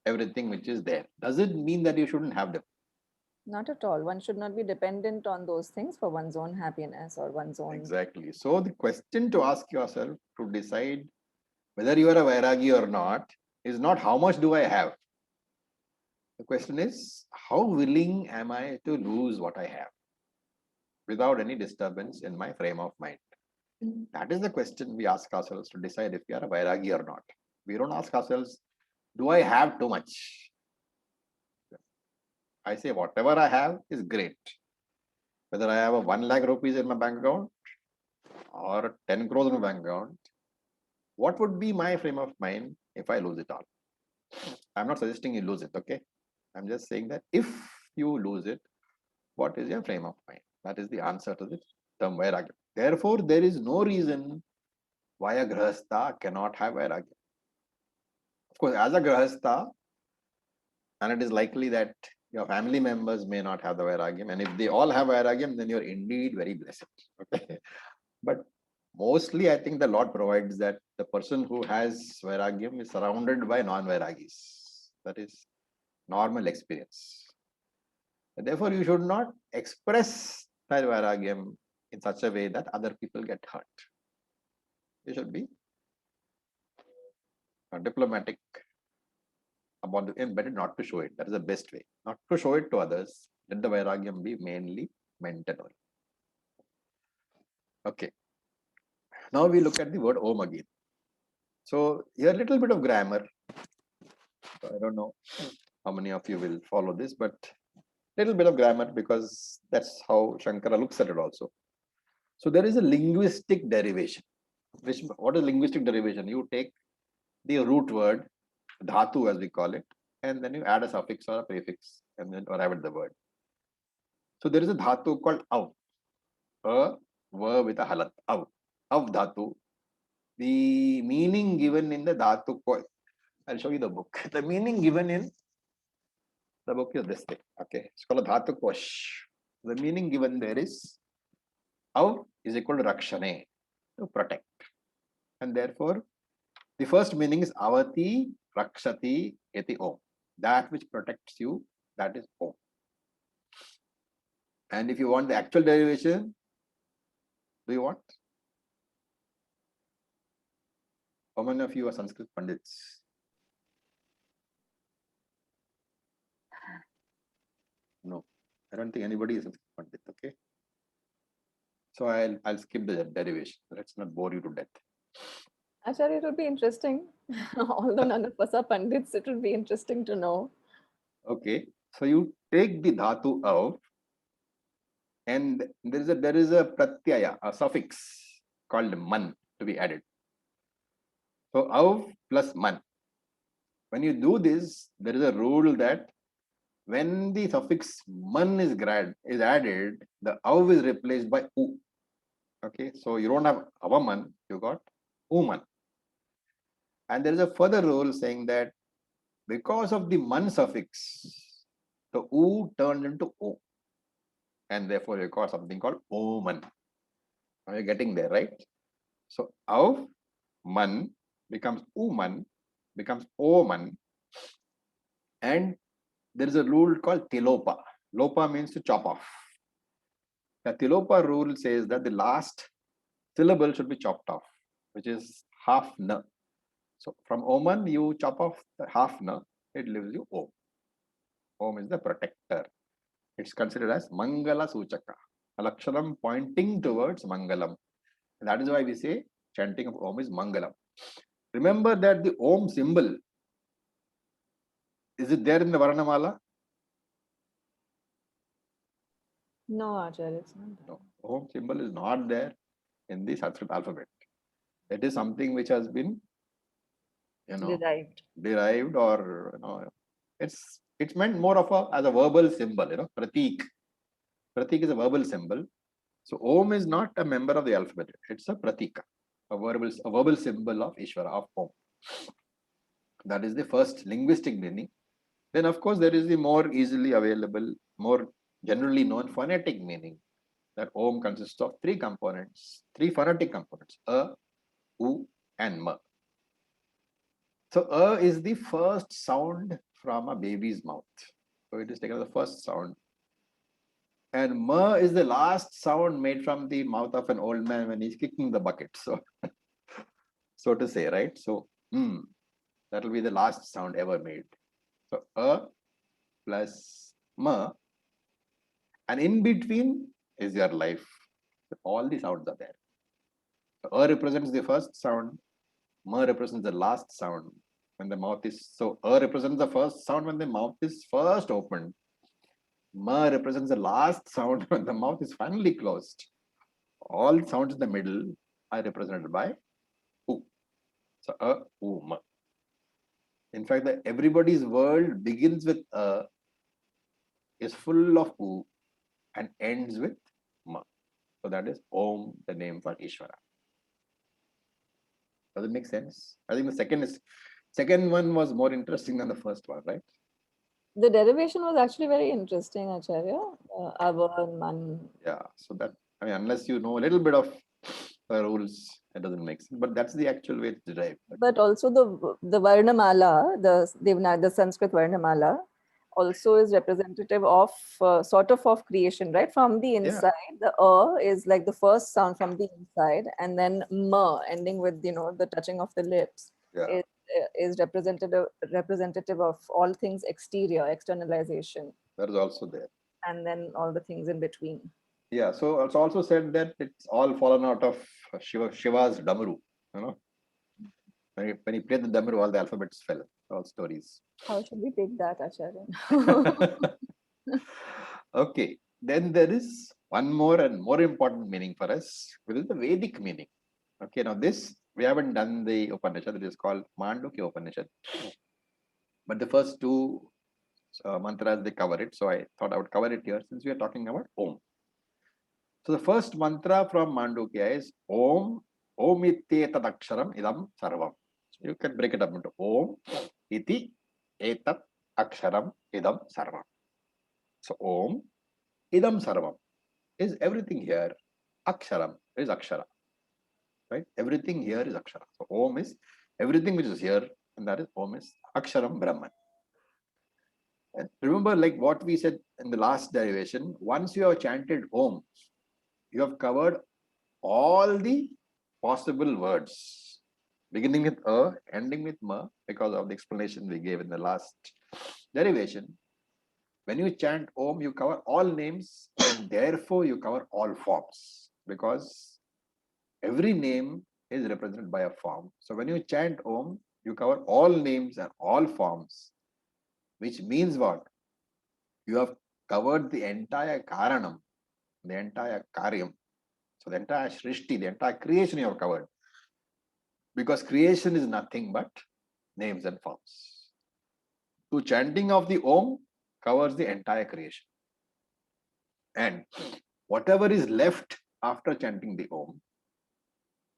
everything which is there. Does it mean that you shouldn't have them? Not at all. One should not be dependent on those things for one's own happiness or one's own. Exactly. So the question to ask yourself to decide whether you are a Vairagi or not is not how much do I have. The question is how willing am I to lose what I have without any disturbance in my frame of mind. That is the question we ask ourselves to decide if we are a Vairagi or not. We don't ask ourselves, do I have too much? I say whatever I have is great. Whether I have a 1 lakh rupees in my bank account or 10 crores in my bank account, what would be my frame of mind if I lose it all? I'm not suggesting you lose it, okay? I'm just saying that if you lose it, what is your frame of mind? That is the answer to the term Vairagya. Therefore, there is no reason why a Grahastha cannot have Vairagya. Of course, as a Grahastha, and it is likely that your family members may not have the Vairagyam, and if they all have Vairagyam, then you're indeed very blessed. Okay, but mostly I think the Lord provides that the person who has Vairagyam is surrounded by non-Vairagis. That is normal experience. And therefore, you should not express that Vairagyam in such a way that other people get hurt. You should be diplomatic about it, and better not to show it. That is the best way. Not to show it to others. Let the Vairagyam be mainly mental. Okay. Now we look at the word Om again. So here a little bit of grammar. I don't know how many of you will follow this, but little bit of grammar because that's how Shankara looks at it also. So there is a linguistic derivation. What is linguistic derivation? You take the root word, dhatu as we call it, and then you add a suffix or a prefix and then arrive at the word. So there is a dhatu called av, a verb with a halat, av dhatu. The meaning given in the dhatu, I'll show you the book. The meaning given in the book is this thing. Okay, it's called a dhatu kosh. The meaning given there is av is equal to rakshane, to protect, and therefore the first meaning is avati rakshati eti om. That which protects you, that is om. And if you want the actual derivation, do you want? How many of you are Sanskrit Pandits? No, I don't think anybody is Sanskrit Pandit. Okay, so I'll skip the derivation. Let's not bore you to death. Acharya, it will be interesting. Although none of us are Pandits, it will be interesting to know. Okay, so you take the dhatu av And there is a pratyaya, a suffix called man to be added. So av plus man. When you do this, there is a rule that when the suffix man is added, the av is replaced by u. Okay, so you don't have avaman, you got uman. And there is a further rule saying that because of the man suffix, the u turned into o, and therefore you got something called oman. Now you're getting there, right? So av man becomes uman, becomes oman, and there is a rule called tilopa. Lopa means to chop off. The tilopa rule says that the last syllable should be chopped off, which is half na. So from oman, you chop off the half na, it leaves you om. Om is the protector. It's considered as mangala suchaka, a lakshanam pointing towards mangalam. And that is why we say chanting of om is mangalam. Remember that the om symbol, is it there in the Varnamala? No, Acharya, it's not that. No, om symbol is not there in the Sanskrit alphabet. It is something which has been, Derived. derived, or it's meant more of as a verbal symbol. Pratik. Pratik is a verbal symbol. So om is not a member of the alphabet. It's a pratika, a verbal symbol of Ishvara, of om. That is the first linguistic meaning. Then of course there is the more easily available, more generally known phonetic meaning, that om consists of three components, three phonetic components: a, u, and ma. So a is the first sound from a baby's mouth. So it is taken as the first sound. And ma is the last sound made from the mouth of an old man when he's kicking the bucket. So to say, right? So that will be the last sound ever made. So a plus ma, and in between is your life. So all the sounds are there. So a represents the first sound, ma represents the last sound when the mouth is, so a represents the first sound when the mouth is first opened. Ma represents the last sound when the mouth is finally closed. All sounds in the middle are represented by u. So a, u, ma. In fact, everybody's world begins with a, is full of u, and ends with ma. So that is om, the name for Ishvara. Does it make sense? I think the second one was more interesting than the first one, right? The derivation was actually very interesting, Acharya. Ava and man. Yeah. So that, unless you know a little bit of rules, it doesn't make sense. But that's the actual way it's derived. But also the Varnamala, the Sanskrit Varnamala, also is representative of sort of creation, right? From the inside, the is like the first sound from the inside, and then ma ending with the touching of the lips is representative of all things exterior, externalization. That is also there. And then all the things in between. Yeah. So it's also said that it's all fallen out of Shiva's Damaru. When he played the Damaru, all the alphabets fell. All stories. How should we take that, Acharya? Okay. Then there is one more and more important meaning for us, which is the Vedic meaning. Okay. Now this, we haven't done the Upanishad. It is called Mandukya Upanishad. But the first two mantras, they cover it. So I thought I would cover it here since we are talking about Om. So the first mantra from Mandukya is Om, Om Ityetad Aksharam Idam Sarvam. So you can break it up into Om Iti Etat Aksharam Idam Sarvam. So Om Idam Sarvam is everything here. Aksharam is Akshara. Right? Everything here is Akshara. So Om is everything which is here, and that is Om is Aksharam Brahman. And remember, like what we said in the last derivation, once you have chanted Om, you have covered all the possible words, beginning with a, ending with ma, because of the explanation we gave in the last derivation. When you chant Om, you cover all names, and therefore you cover all forms, because every name is represented by a form. So when you chant Om, you cover all names and all forms, which means what? You have covered the entire Karanam, the entire Karyam. So the entire Srishti, the entire creation you have covered. Because creation is nothing but names and forms. So chanting of the Om covers the entire creation. And whatever is left after chanting the Om,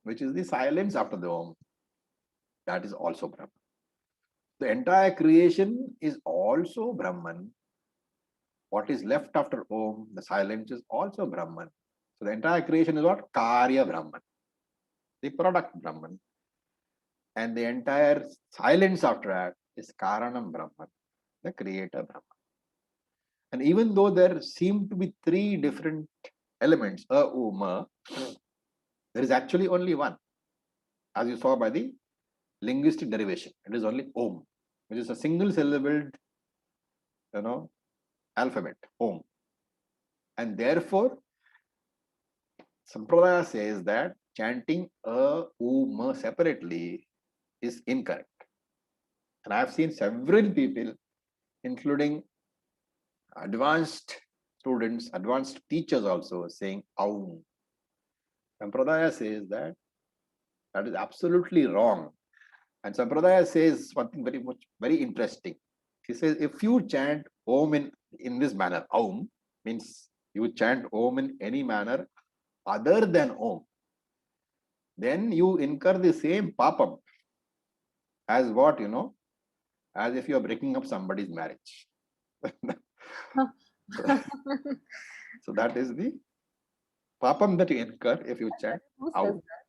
which is the silence after the Om, that is also Brahman. The entire creation is also Brahman. What is left after Om, the silence, is also Brahman. So the entire creation is what? Karya Brahman, the product Brahman. And the entire silence after that is Karanam Brahman, the creator Brahman. And even though there seem to be three different elements, Ma, there is actually only one, as you saw by the linguistic derivation. It is only Om, which is a single syllabled, alphabet, Om. And therefore, Sampradaya says that chanting Ma separately is incorrect. And I have seen several people, including advanced students, advanced teachers also, saying Aum. Sampradaya says that that is absolutely wrong. And Sampradaya says something very interesting. He says, if you chant Om in this manner, Aum means you chant Om in any manner other than Om, then you incur the same papam as what, as if you are breaking up somebody's marriage. So that is the papam that you incur if you chant Who says Aum. that?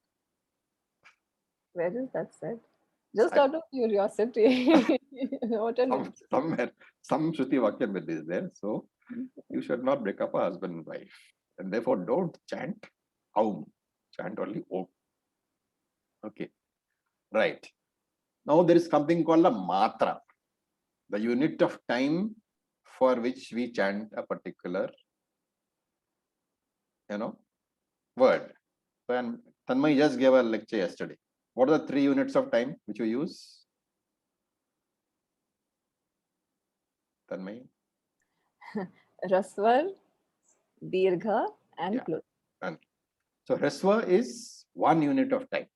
Where is that said? Just I- out of curiosity. What an Somewhere, some Shruti Vakya is there. So you should not break up a husband and wife. And therefore, don't chant Aum. Chant only Om. Okay. Right. Now there is something called a matra, the unit of time for which we chant a particular, word. And Tanmay just gave a lecture yesterday. What are the 3 units of time which you use? Tanmay? Rasvar, Dirgha, and Yeah. Plut. So Hresva is 1 unit of time.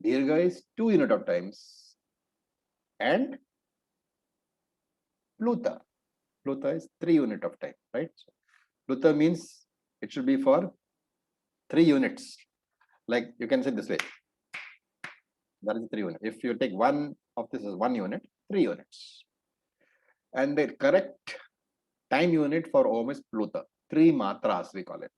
Dirgha is 2 unit of times. And Pluta. Pluta is 3 unit of time, right? So Pluta means it should be for 3 units. Like you can say this way. That is 3 units. If you take one of this as 1 unit, 3 units. And the correct time unit for Om is Pluta. 3 matras we call it.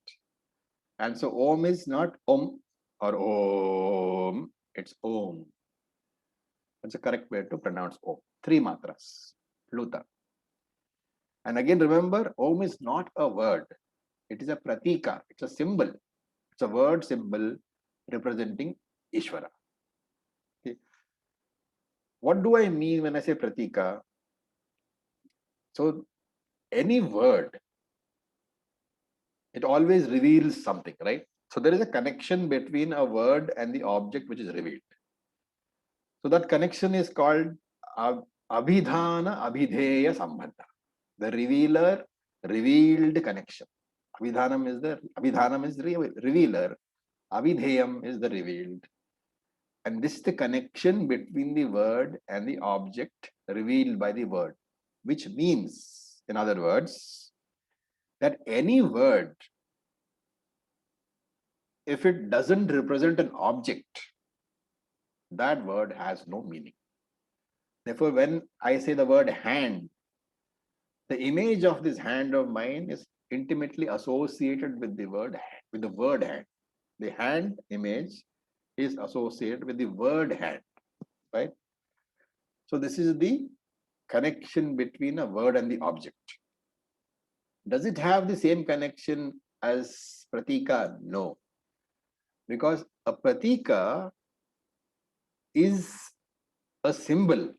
And so Om is not Om or Om, it's Om. That's the correct way to pronounce Om. 3 matras, Pluta. And again, remember, Om is not a word. It is a pratika. It's a symbol. It's a word symbol representing Ishvara. Okay. What do I mean when I say pratika? So any word, it always reveals something, right? So there is a connection between a word and the object which is revealed. So that connection is called Abhidhana Abhideya Sambandha. The revealer revealed connection. Abhidhanam is the revealer. Abhidheyam is the revealed. And this is the connection between the word and the object revealed by the word, which means, in other words, that any word, if it doesn't represent an object, that word has no meaning. Therefore, when I say the word hand, the image of this hand of mine is intimately associated with the word hand, with the word hand. The hand image is associated with the word hand, right? So this is the connection between a word and the object. Does it have the same connection as pratika? No. Because a pratika is a symbol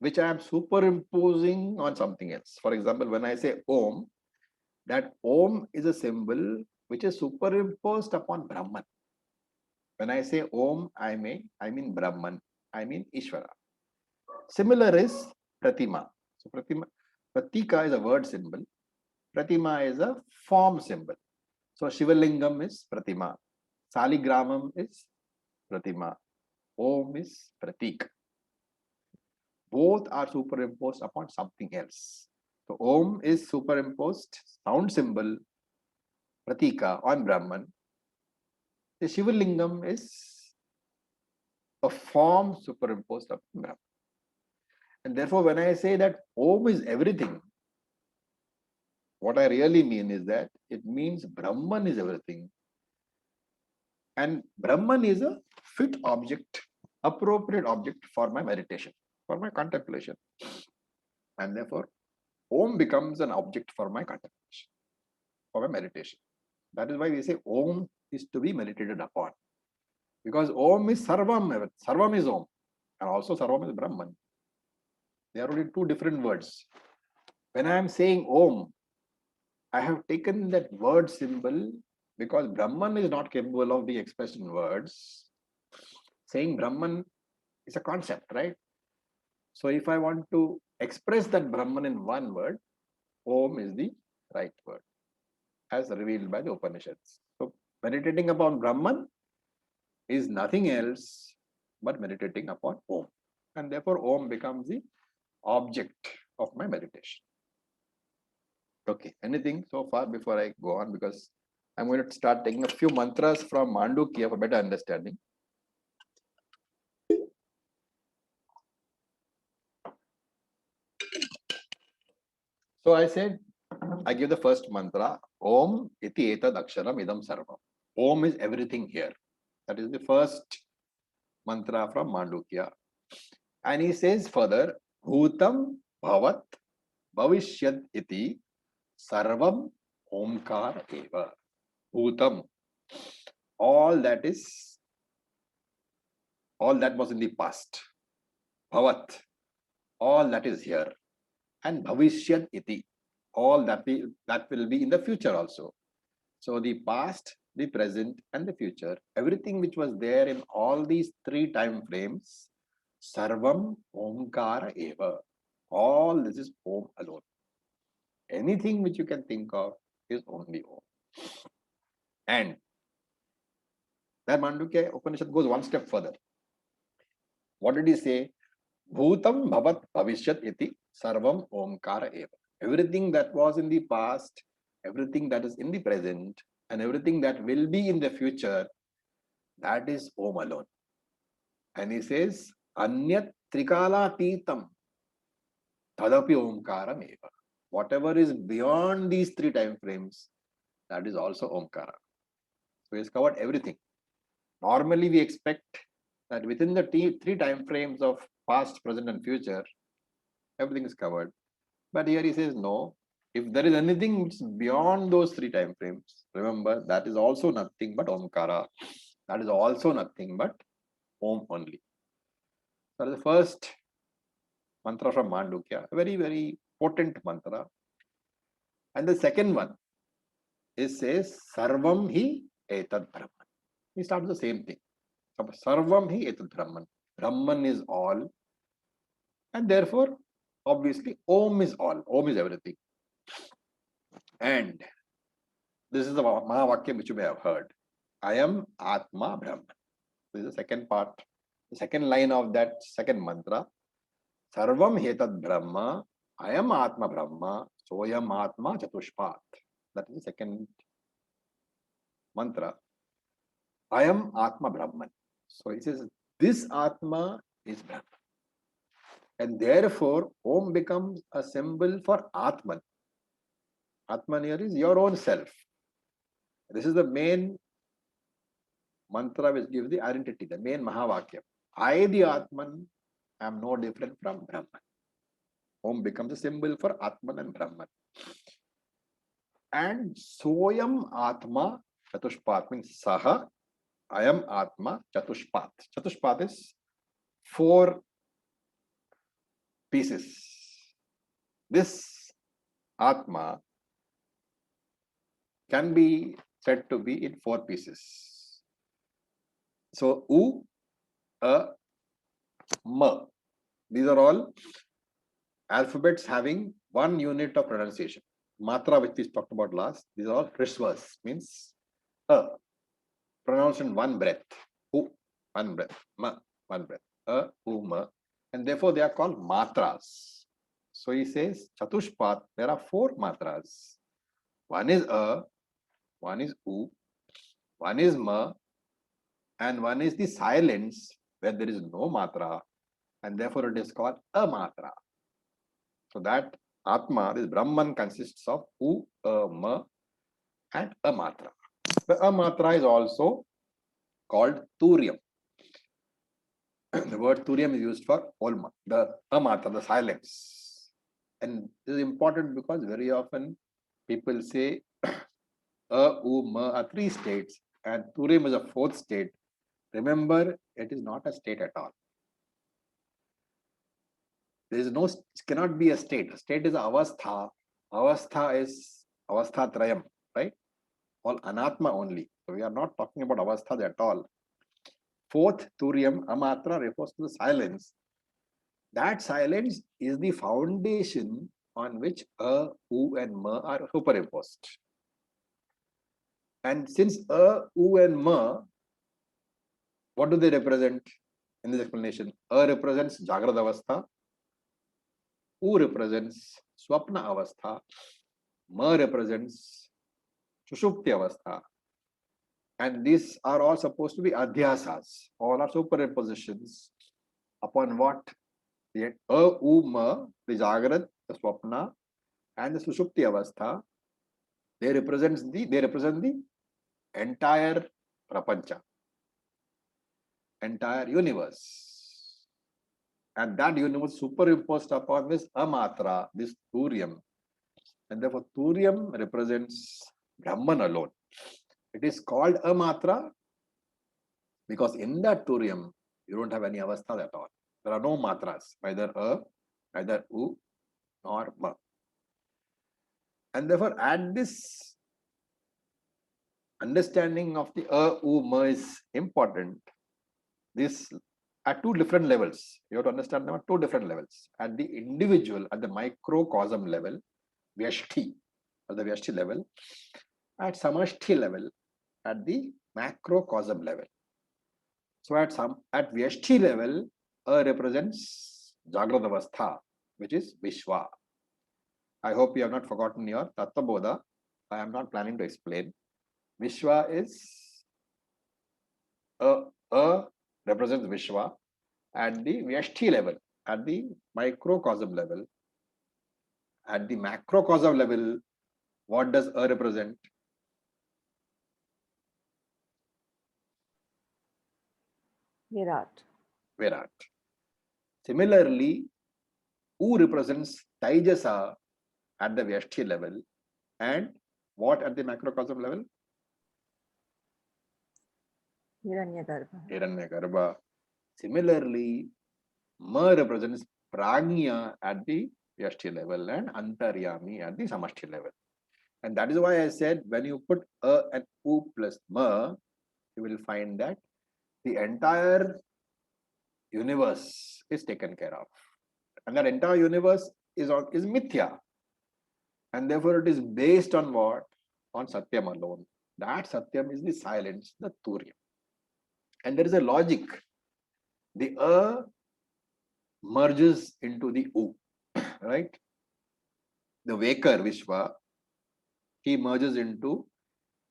which I am superimposing on something else. For example, when I say Om, that Om is a symbol which is superimposed upon Brahman. When I say Om, I mean Brahman, I mean Ishvara. Similar is Pratima. So Pratika is a word symbol Pratima is a form symbol. So Shivalingam is Pratima. Saligramam is Pratima. Om is Pratik. Both are superimposed upon something else. So Om is superimposed sound symbol Pratika on Brahman. The Shivalingam is a form superimposed upon Brahman. And therefore, when I say that Om is everything, what I really mean is that it means Brahman is everything. And Brahman is a fit object, appropriate object for my meditation, for my contemplation. And therefore, Om becomes an object for my contemplation, for my meditation. That is why we say Om is to be meditated upon. Because Om is Sarvam, Sarvam is Om, and also Sarvam is Brahman. They are only two different words. When I am saying Om, I have taken that word symbol because Brahman is not capable of being expressed in words. Saying Brahman is a concept, right? So if I want to express that Brahman in one word, Om is the right word, as revealed by the Upanishads. So meditating upon Brahman is nothing else but meditating upon Om. And therefore Om becomes the object of my meditation. Okay, anything so far before I go on, because I'm going to start taking a few mantras from Mandukya for better understanding. So I said, I give the first mantra, Om iti etad aksharam idam sarvam. Om is everything here. That is the first mantra from Mandukya. And he says further, Bhutam bhavat bhavishyad iti sarvam omkar eva. Bhutam, all that was in the past. Bhavat, all that is here. And bhavishyad iti, all that will be in the future also. So the past, the present, and the future, everything which was there in all these three time frames, sarvam omkara eva. All this is Om alone. Anything which you can think of is only Om. And that Mandukya Upanishad goes one step further. What did he say? Bhutam bhavat bhavishyat iti sarvam omkara eva. Everything that was in the past, everything that is in the present, and everything that will be in the future, that is Om alone. And he says, Anyat trikala titam tadapi omkaram eva. Whatever is beyond these three time frames, that is also Omkara. So he's covered everything. Normally we expect that within the three time frames of past, present, and future, everything is covered. But here he says, no, if there is anything which is beyond those three time frames, remember that is also nothing but Omkara. That is also nothing but Om only. So the first mantra from Mandukya, a very, very potent mantra. And the second one, it says, Sarvam hi etad Brahman. He starts the same thing. Sarvam hi etad Brahman. Brahman is all. And therefore, obviously, Om is all. Om is everything. And this is the Mahavakya which you may have heard. I am Atma Brahman. This is the second part, the second line of that second mantra. Sarvam hetad Brahma. I am Atma Brahma. Soyam Atma Chatushpat. That is the second mantra. I am Atma Brahman. So it says, this Atma is Brahman. And therefore, Om becomes a symbol for Atman. Atman here is your own self. This is the main mantra which gives the identity, the main Mahavakya. I, the Atman, am no different from Brahman. Om becomes a symbol for Atman and Brahman. And Soyam Atma Chatushpat means Saha, I am Atma Chatushpat. Chatushpat is 4 pieces. This Atma can be said to be in 4 pieces. So, U, A, Ma. These are all alphabets having 1 unit of pronunciation. matra which we talked about last, these are all hrisvas, means pronounced in one breath. U, one breath. Ma, one breath. U, ma. And therefore they are called matras. So he says, Chatushpat, there are 4 matras. One is one is U, one is ma, and one is the silence where there is no matra, and therefore it is called a matra. So that Atma, this Brahman, consists of U, ma, and a matra. The a matra is also called Turiam. The word Turiam is used for Olma, the a matra, the silence. And this is important because very often people say U, ma are 3 states and Turiam is a 4th state. Remember, it is not a state at all. There is no, it cannot be a state. A state is avastha. Avastha is avastha trayam, right? All anatma only. So we are not talking about avasthas at all. 4th Turiam, amatra, refers to the silence. That silence is the foundation on which a, u, and ma are superimposed. And since a, u, and ma, what do they represent in this explanation? A represents Jagrada Avastha, U represents Swapna Avastha, Ma represents Sushupti Avastha. And these are all supposed to be adhyasas. All are superimpositions upon what? The U, Ma, the Jagrad, the Swapna, and the Sushupti Avastha. They represent the entire Prapancha, entire universe. And that universe superimposed upon this amatra, this Turiam. And therefore, Turiam represents Brahman alone. It is called amatra because in that Turiam, you don't have any avastha at all. There are no matras, neither a, neither u, nor ma. And therefore, at this understanding of the u, ma is important. This at 2 different levels. You have to understand them at 2 different levels. At the individual, at the microcosm level, Vyashti, at the Vyashti level, at Samashti level, at the macrocosm level. So at Vyashti level, represents Jagrada Avastha, which is Vishwa. I hope you have not forgotten your Tattva Bodha. I am not planning to explain. Vishwa is represents Vishwa at the Vyashti level, at the microcosm level. At the macrocosm level, what does A represent? Virat. Virat. Similarly, U represents Taijasa at the Vyashti level, and what at the macrocosm level? Hiranyagarbha. Hiranyagarbha. Similarly, Ma represents Pragnya at the Vyashti level and Antaryami at the Samashti level. And that is why I said when you put A and U plus Ma, you will find that the entire universe is taken care of. And that entire universe is mithya. And therefore it is based on what? On Satyam alone. That Satyam is the silence, the Turiam. And there is a logic. The A merges into the U, right? The waker, Vishwa, he merges into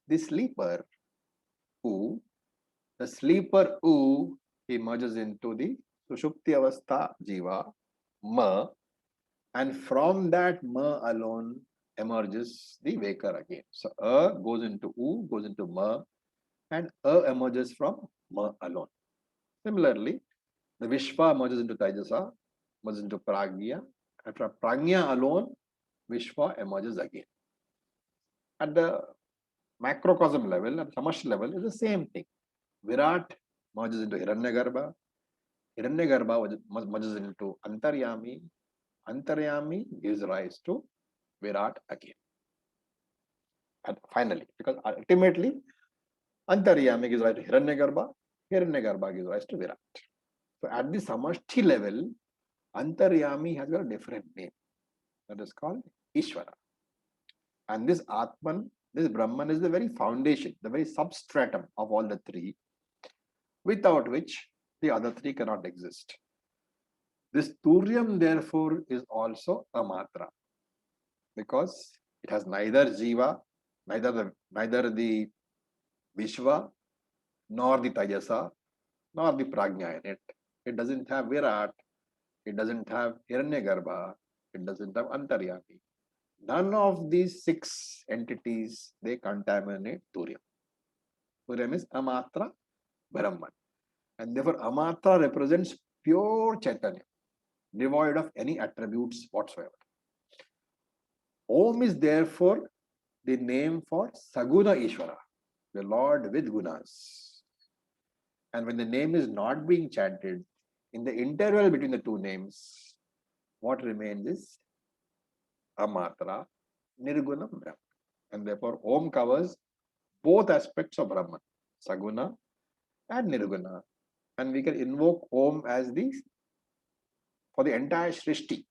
the sleeper, U. The sleeper, U, he merges into the Sushupti Avastha, Jiva, Ma. And from that Ma alone emerges the waker again. So A goes into U, goes into Ma, and A emerges from Ma alone. Similarly, the Vishwa merges into Taijasa, merges into Pragya, and from Pragya alone, Vishwa emerges again. At the macrocosm level, at the Samashti level, is the same thing. Virat merges into Hiranyagarbha, Hiranyagarbha merges into Antaryami, Antaryami gives rise to Virat again. And finally, because ultimately, Antaryami gives rise to Hiranyagarbha, Hiranyagarbha gives rise to Virat. So at the Samashti level, Antaryami has got a different name. That is called Ishvara. And this Atman, this Brahman is the very foundation, the very substratum of all the three, without which the other three cannot exist. This Turyam, therefore, is also a Matra, because it has neither Jiva, neither the Vishwa, nor the Tajasa, nor the Prajna in it. It doesn't have Virat, it doesn't have Hiranyagarbha, it doesn't have Antaryami. None of these six entities, they contaminate Turyam. Turyam is Amatra Brahman. And therefore, Amatra represents pure Chaitanya, devoid of any attributes whatsoever. Om is therefore the name for Saguna Ishvara, the Lord with gunas. And when the name is not being chanted, in the interval between the two names, what remains is Amatra, Nirgunam Brahman. And therefore, Om covers both aspects of Brahman, Saguna and Nirguna. And we can invoke Om as for the entire Srishti.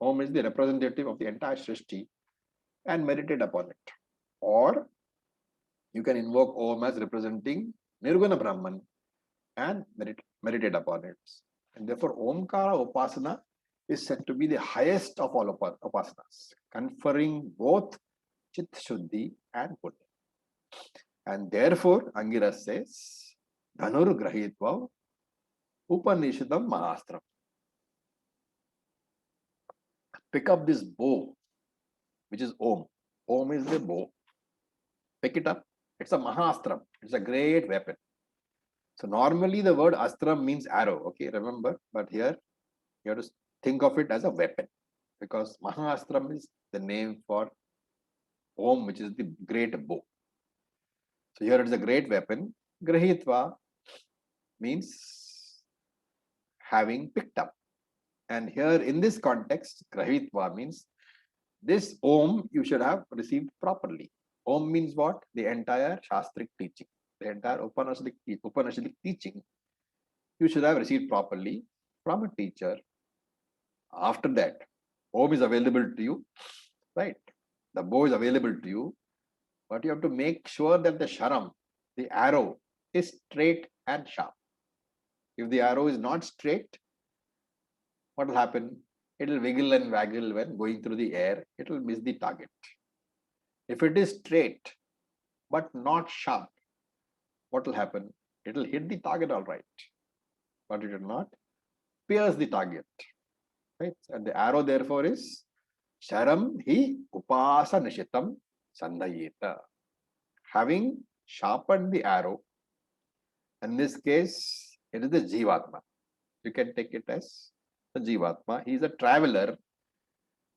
Om is the representative of the entire Srishti and meditate upon it. Or you can invoke Om as representing Nirguna Brahman and meditate upon it. And therefore, Omkara Upasana is said to be the highest of all upasanas, conferring both Chit Shuddhi and Punya. And therefore, Angiras says, Dhanur Grahitva Upanishadam Mahastram. Pick up this bow, which is Om. Om is the bow. Pick it up. It's a Mahastram. It's a great weapon. So normally the word Astram means arrow. Okay, remember. But here you have to think of it as a weapon, because Mahastram is the name for Om, which is the great bow. So here it is a great weapon. Grahitva means having picked up. And here in this context, Grahitva means this Om you should have received properly. Om means what? The entire Shastric teaching, the entire Upanishadic teaching you should have received properly from a teacher. After that, Om is available to you, right? The bow is available to you, but you have to make sure that the sharam, the arrow, is straight and sharp. If the arrow is not straight, what will happen? It will wiggle and waggle when going through the air. It will miss the target. If it is straight but not sharp, what will happen? It will hit the target all right, but it will not pierce the target. Right? And the arrow therefore is Sharam hi upasa nishitam sandayeta. Having sharpened the arrow, in this case, it is the Jivatma. You can take it as the Jivatma. He is a traveler.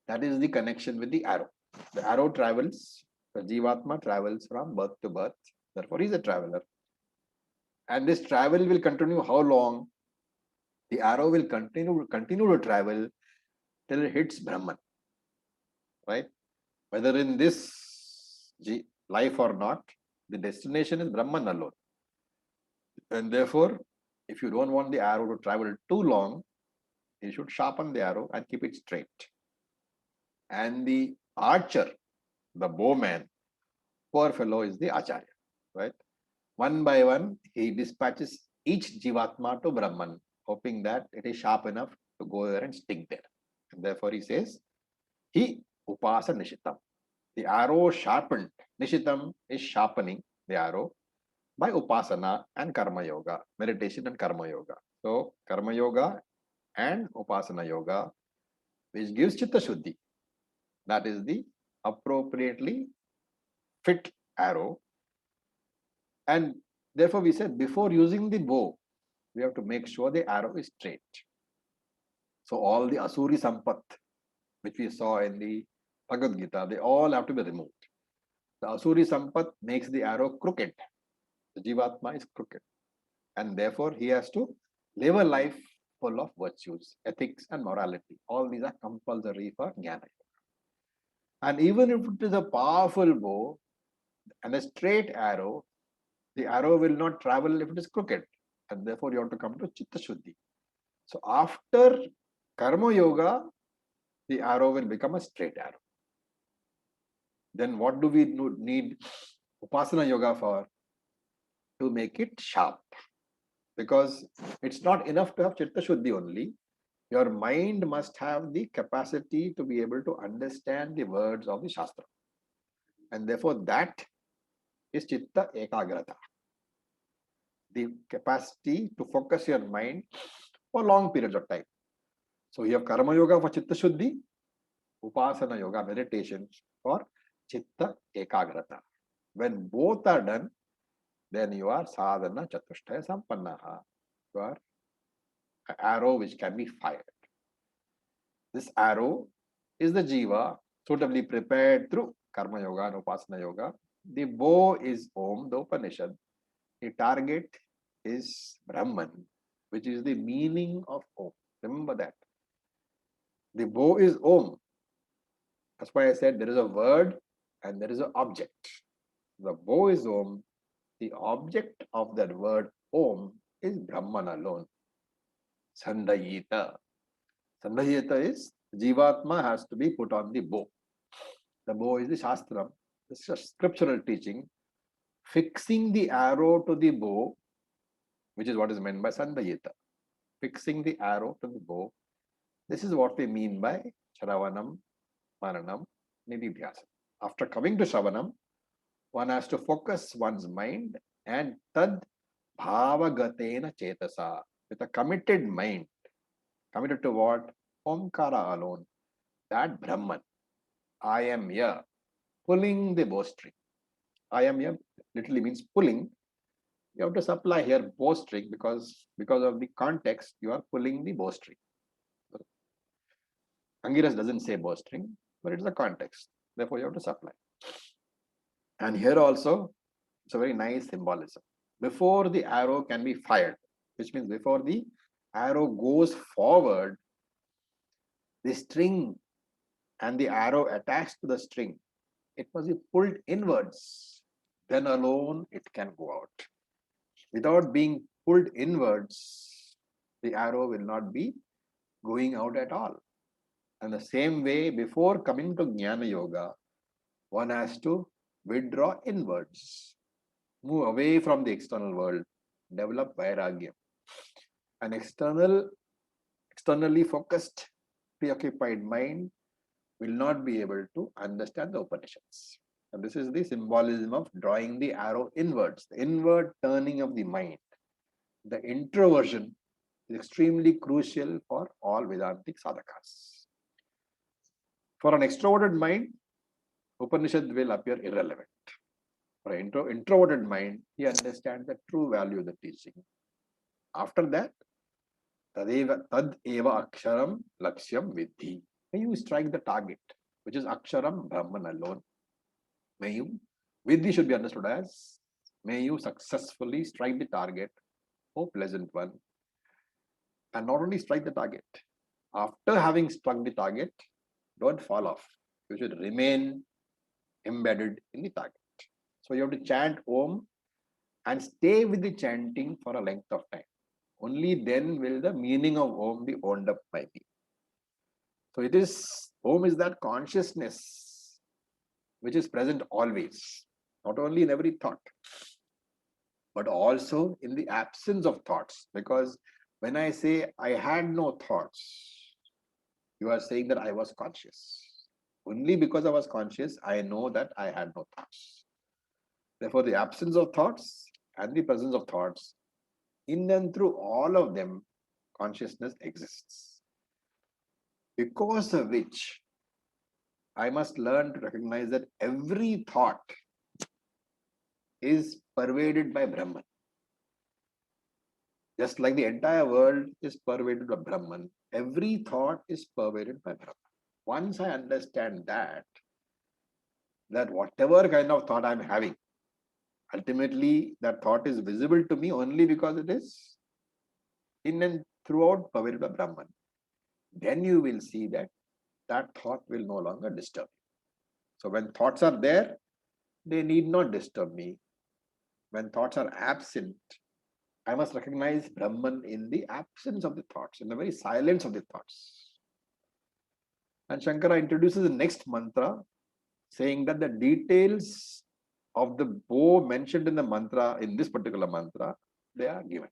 That is the connection with the arrow. The arrow travels, the Jivatma travels from birth to birth. Therefore, he is a traveler. And this travel will continue how long? The arrow will continue to travel till it hits Brahman. Right? Whether in this life or not, the destination is Brahman alone. And therefore, if you don't want the arrow to travel too long, you should sharpen the arrow and keep it straight. And the archer, the bowman, poor fellow is the Acharya, right? One by one, he dispatches each Jivatma to Brahman, hoping that it is sharp enough to go there and stick there. And therefore he says, he upasa nishitam. The arrow sharpened. Nishitam is sharpening the arrow by upasana and karma yoga, meditation and karma yoga. So karma yoga and upasana yoga, which gives chitta shuddhi. That is the appropriately fit arrow. And therefore we said before using the bow, we have to make sure the arrow is straight. So all the Asuri Sampat, which we saw in the Bhagavad Gita, they all have to be removed. The Asuri Sampat makes the arrow crooked. The Jivatma is crooked. And therefore he has to live a life full of virtues, ethics and morality. All these are compulsory for Jnana. And even if it is a powerful bow and a straight arrow, the arrow will not travel if it is crooked. And therefore you have to come to Chitta Shuddhi. So after Karma Yoga, the arrow will become a straight arrow. Then what do we need Upasana Yoga for? To make it sharp. Because it's not enough to have Chitta Shuddhi only. Your mind must have the capacity to be able to understand the words of the Shastra. And therefore that is Chitta Ekagrata. The capacity to focus your mind for long periods of time. So you have Karma Yoga for Chitta Shuddhi, Upasana Yoga, meditation for Chitta Ekagrata. When both are done, then you are Sadhana Chatushtaya Sampannaha. You are an arrow which can be fired. This arrow is the Jiva, suitably prepared through Karma Yoga and Upasana Yoga. The bow is Om, the Upanishad. The target is Brahman, which is the meaning of Om. Remember that. The bow is Om. That's why I said there is a word and there is an object. The bow is Om. The object of that word Om is Brahman alone. Sandhayita. Sandhayita is Jivatma has to be put on the bow. The bow is the Shastram. This is a scriptural teaching. Fixing the arrow to the bow, which is what is meant by Sandhayita. Fixing the arrow to the bow. This is what we mean by Shravanam, Maranam, Nididhyasam. After coming to Shravanam, one has to focus one's mind and tad bhavagatena chetasa, with a committed mind. Committed to what? Omkara alone. That Brahman. I am here. Pulling the bowstring. I am here literally means pulling. You have to supply here bowstring because of the context, you are pulling the bowstring. Angiras doesn't say bowstring, but it's a context. Therefore, you have to supply. And here also, it's a very nice symbolism. Before the arrow can be fired, which means before the arrow goes forward, the string and the arrow attached to the string, it must be pulled inwards. Then alone it can go out. Without being pulled inwards, the arrow will not be going out at all. And the same way, before coming to Jnana Yoga, one has to withdraw inwards, move away from the external world, develop Vairagya. An externally focused, preoccupied mind will not be able to understand the Upanishads. And this is the symbolism of drawing the arrow inwards, the inward turning of the mind. The introversion is extremely crucial for all Vedantic sadhakas. For an extroverted mind, Upanishad will appear irrelevant. For an introverted mind, he understands the true value of the teaching. After that, tad eva aksharam lakshyam vidhi. May you strike the target, which is aksharam Brahman alone. May you, vidhi should be understood as, may you successfully strike the target, O pleasant one. And not only strike the target, after having struck the target, don't fall off. You should remain embedded in the target. So you have to chant Om and stay with the chanting for a length of time. Only then will the meaning of Om be owned up by me. So it is, Om is that consciousness which is present always, not only in every thought, but also in the absence of thoughts. Because when I say I had no thoughts, you are saying that I was conscious. Only because I was conscious, I know that I had no thoughts. Therefore, the absence of thoughts and the presence of thoughts, in and through all of them, consciousness exists. Because of which, I must learn to recognize that every thought is pervaded by Brahman. Just like the entire world is pervaded by Brahman, every thought is pervaded by Brahman. Once I understand that whatever kind of thought I'm having, ultimately that thought is visible to me only because it is in and throughout pervaded by Brahman. Then you will see that thought will no longer disturb you. So when thoughts are there, they need not disturb me. When thoughts are absent, I must recognize Brahman in the absence of the thoughts, in the very silence of the thoughts. And Shankara introduces the next mantra, saying that the details of the bow mentioned in the mantra, in this particular mantra, they are given.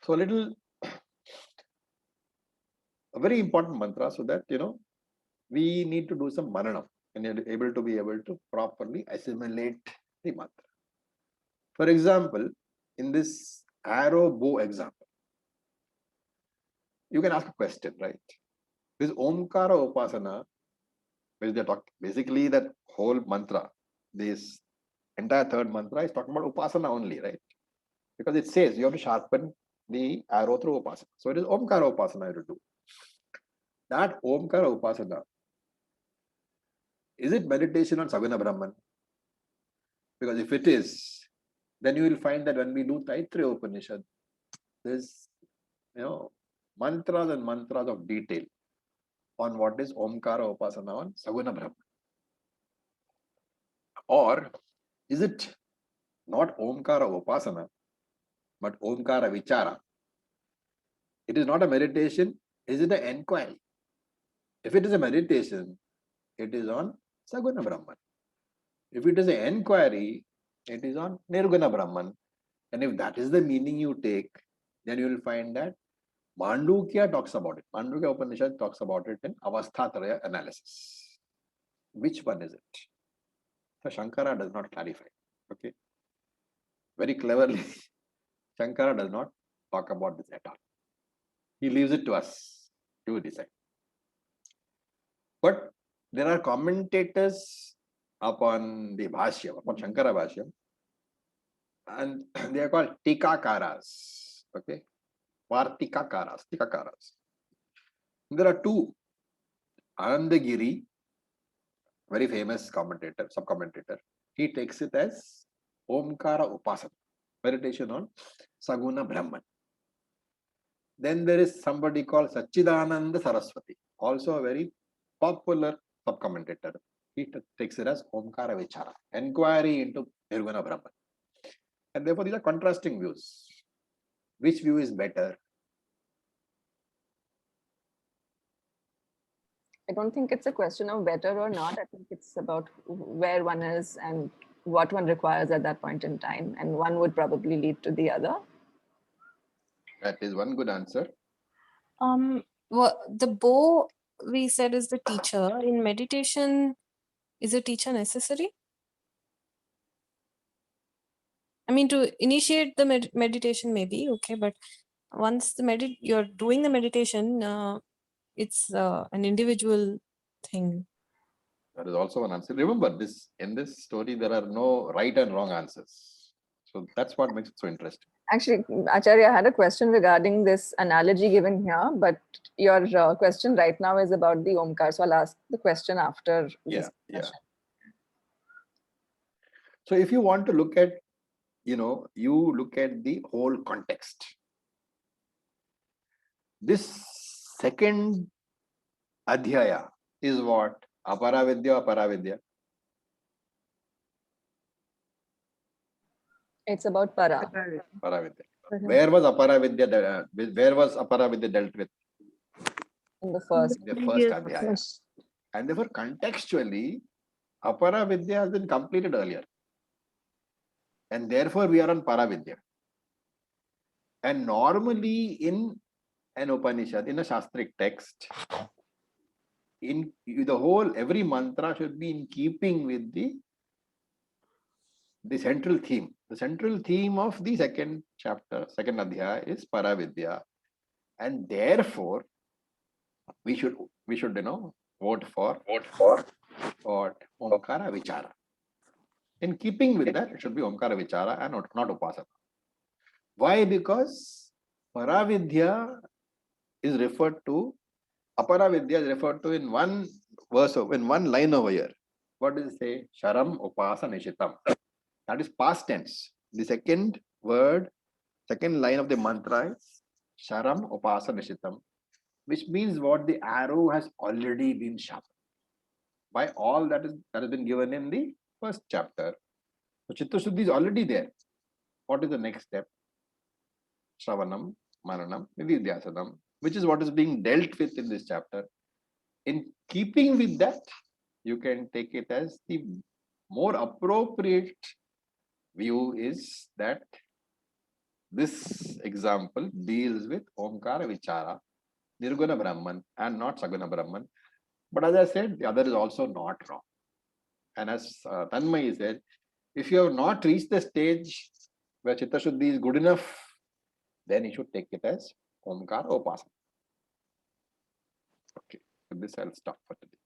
So a very important mantra, so that we need to do some maranam and you're able to properly assimilate the mantra. For example, in this arrow bow example, you can ask a question, right? This Omkara Upasana, which they talk, basically that whole mantra, this entire third mantra is talking about Upasana only, right? Because it says you have to sharpen the arrow through Upasana. So it is Omkara Upasana you have to do. That Omkara Upasana, is it meditation on Saguna Brahman? Because if it is, then you will find that when we do Taittiriya Upanishad, there's mantras and mantras of detail on what is Omkara Upasana on Saguna Brahman. Or is it not Omkara Upasana, but Omkara Vichara? It is not a meditation, is it an enquiry? If it is a meditation, it is on Saguna Brahman. If it is an enquiry, it is on Nirguna Brahman. And if that is the meaning you take, then you will find that Mandukya talks about it. Mandukya Upanishad talks about it in Avasthatraya analysis. Which one is it? So Shankara does not clarify. Okay. Very cleverly, Shankara does not talk about this at all. He leaves it to us to decide. But there are commentators upon the Bhashyam, upon Shankara Bhashyam, and they are called Tikakaras. Okay. Tikakas. There are two. Anandagiri, very famous commentator, sub-commentator, he takes it as Omkara Upasana, meditation on Saguna Brahman. Then there is somebody called Sachidananda Saraswati, also a very popular sub-commentator. He takes it as Omkara Vichara, enquiry into Nirguna Brahman. And therefore, these are contrasting views. Which view is better? I don't think it's a question of better or not. I think it's about where one is and what one requires at that point in time. And one would probably lead to the other. That is one good answer. The bow we said is the teacher. In meditation, is a teacher necessary? I mean, to initiate the meditation, maybe okay, but once you're doing the meditation, it's an individual thing. That is also an answer. Remember, in this story, there are no right and wrong answers. So that's what makes it so interesting. Actually, Acharya, I had a question regarding this analogy given here, but your question right now is about the Omkar. So I'll ask the question after this session. So if you want to look at, you look at the whole context. This second adhyaya is what? Aparavidya, Aparavidya. It's about para. Aparavidya. Where was Aparavidya dealt with? In the first. The first adhyaya. And therefore, contextually, Aparavidya has been completed earlier. And therefore, we are on Paravidya. And normally in an Upanishad, in a Shastric text, in the whole, every mantra should be in keeping with the central theme. The central theme of the second chapter, second adhyaya is Paravidya. And therefore, we should vote for Omkara Vichara. In keeping with that, it should be Omkara Vichara and not Upasana. Why? Because Paravidya is referred to, Aparavidya is referred to in one verse, in one line over here. What does it say? Sharam Upasa Nishitam. That is past tense. The second word, second line of the mantra is Sharam Upasa Nishitam, which means what? The arrow has already been sharpened by all that has been given in the first chapter. So Chitta Shuddhi is already there. What is the next step? Shravanam, Mananam, Nididhyasanam, which is what is being dealt with in this chapter. In keeping with that, you can take it as the more appropriate view is that this example deals with Omkara Vichara, Nirguna Brahman, and not Saguna Brahman. But as I said, the other is also not wrong. And as Tanmay said, if you have not reached the stage where Chitta Shuddhi is good enough, then you should take it as Omkara Upasana. Okay, with this I'll stop for today.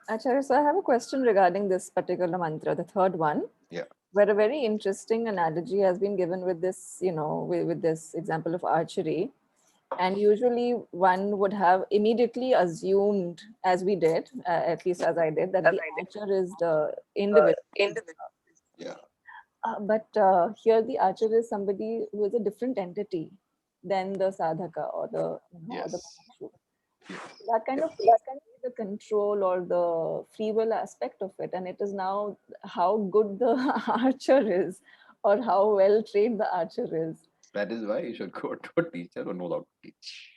Acharya, so I have a question regarding this particular mantra, the third one. Yeah. Where a very interesting analogy has been given with this, with this example of archery. And usually one would have immediately assumed, as we did, at least as I did, that the archer is the individual. Yeah. But here the archer is somebody who is a different entity than the sadhaka or the, or the Yes. bhikshu. That kind of takes away the control or the free will aspect of it. And it is now how good the archer is or how well trained the archer is. That is why you should go to a teacher who knows how to teach.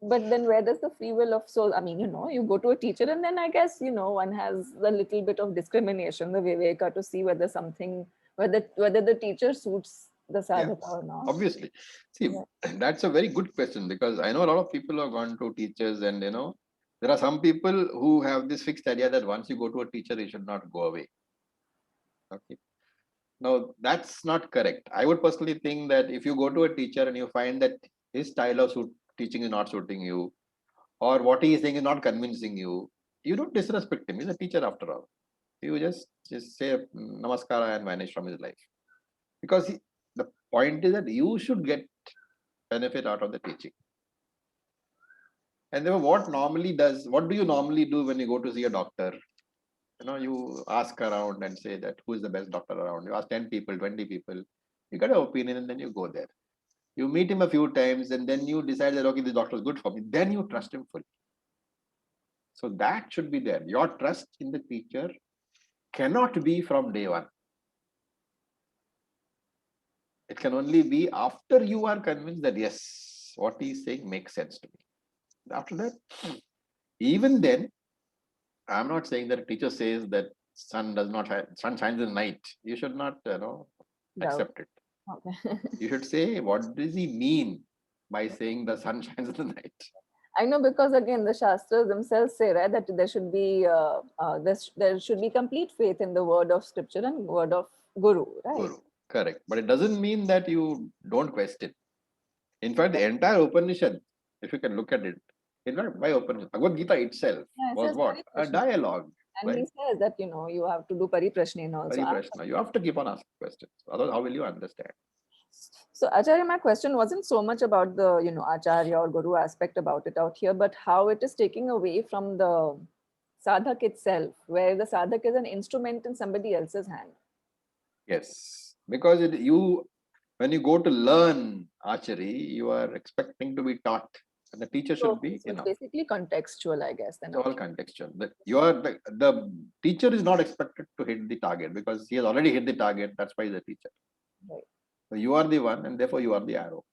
But then where does the free will of soul? I mean, you go to a teacher and then I guess, one has a little bit of discrimination, the viveka, to see whether something, whether the teacher suits the sadhaka or not. Obviously. See, that's a very good question, because I know a lot of people have gone to teachers, and there are some people who have this fixed idea that once you go to a teacher, you should not go away. Okay. Now, that's not correct. I would personally think that if you go to a teacher and you find that his style of teaching is not suiting you, or what he is saying is not convincing you, you don't disrespect him. He's a teacher after all. You just say namaskara and vanish from his life. Because the point is that you should get benefit out of the teaching. And therefore, what do you normally do when you go to see a doctor? You ask around and say that who is the best doctor around. You ask 10 people, 20 people, you get an opinion, and then you go there. You meet him a few times, and then you decide that, okay, this doctor is good for me. Then you trust him fully. So that should be there. Your trust in the teacher cannot be from day one. It can only be after you are convinced that, yes, what he is saying makes sense to me. After that, even then, I'm not saying that a teacher says that sun shines in the night. You should not, accept it. Okay. You should say, what does he mean by saying the sun shines in the night? I know, because again, the Shastras themselves say, right, that there should be there should be complete faith in the word of scripture and word of Guru, right? Guru. Correct. But it doesn't mean that you don't question. In fact, the entire Upanishad, if you can look at it, in fact, by Upanishad, Bhagavad Gita itself was what? A dialogue. And right? he says that, you have to do pariprashnena also. Pariprashna. You have to keep on asking questions. Otherwise, how will you understand? So Acharya, my question wasn't so much about the, Acharya or Guru aspect about it out here, but how it is taking away from the sadhak itself, where the sadhak is an instrument in somebody else's hand. Yes. Because when you go to learn archery, you are expecting to be taught. And the teacher should be, So it's basically contextual, I guess. Then it's all contextual. The teacher is not expected to hit the target because he has already hit the target. That's why he's a teacher. Right. So you are the one, and therefore you are the arrow.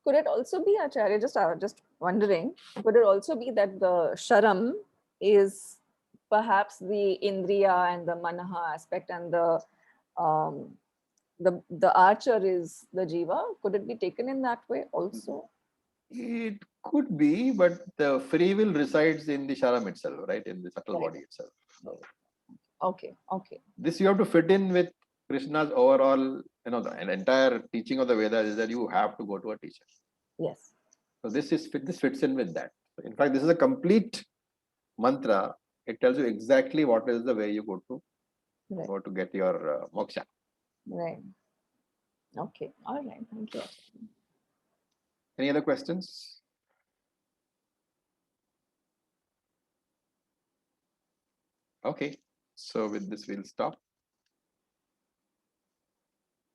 Could it also be, Acharya, just wondering, could it also be that the sharam is perhaps the indriya and the manaha aspect, and the archer is the jiva? Could it be taken in that way also? It could be, but the free will resides in the sharam itself, right? In the subtle Right. body itself. Okay. This you have to fit in with Krishna's overall, the entire teaching of the Vedas is that you have to go to a teacher. Yes. So this fits in with that. In fact, this is a complete mantra. It tells you exactly what is the way you go to get your moksha. Right. Okay. All right. Thank you. Any other questions? Okay. So with this, we'll stop.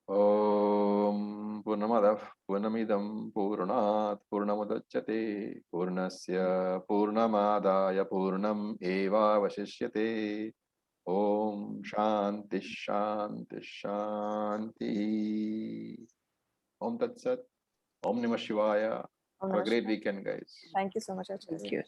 Om Purnamadav Purnamidam Purnat Purnamadachyate Purnasya Purnamadaya Purnam Eva Vashishyate. Om Shanti Shanti Shanti. Om Tat Sat. Om Namah Shivaya. Have a great weekend, guys. Thank you so much, Acharya. Thank you.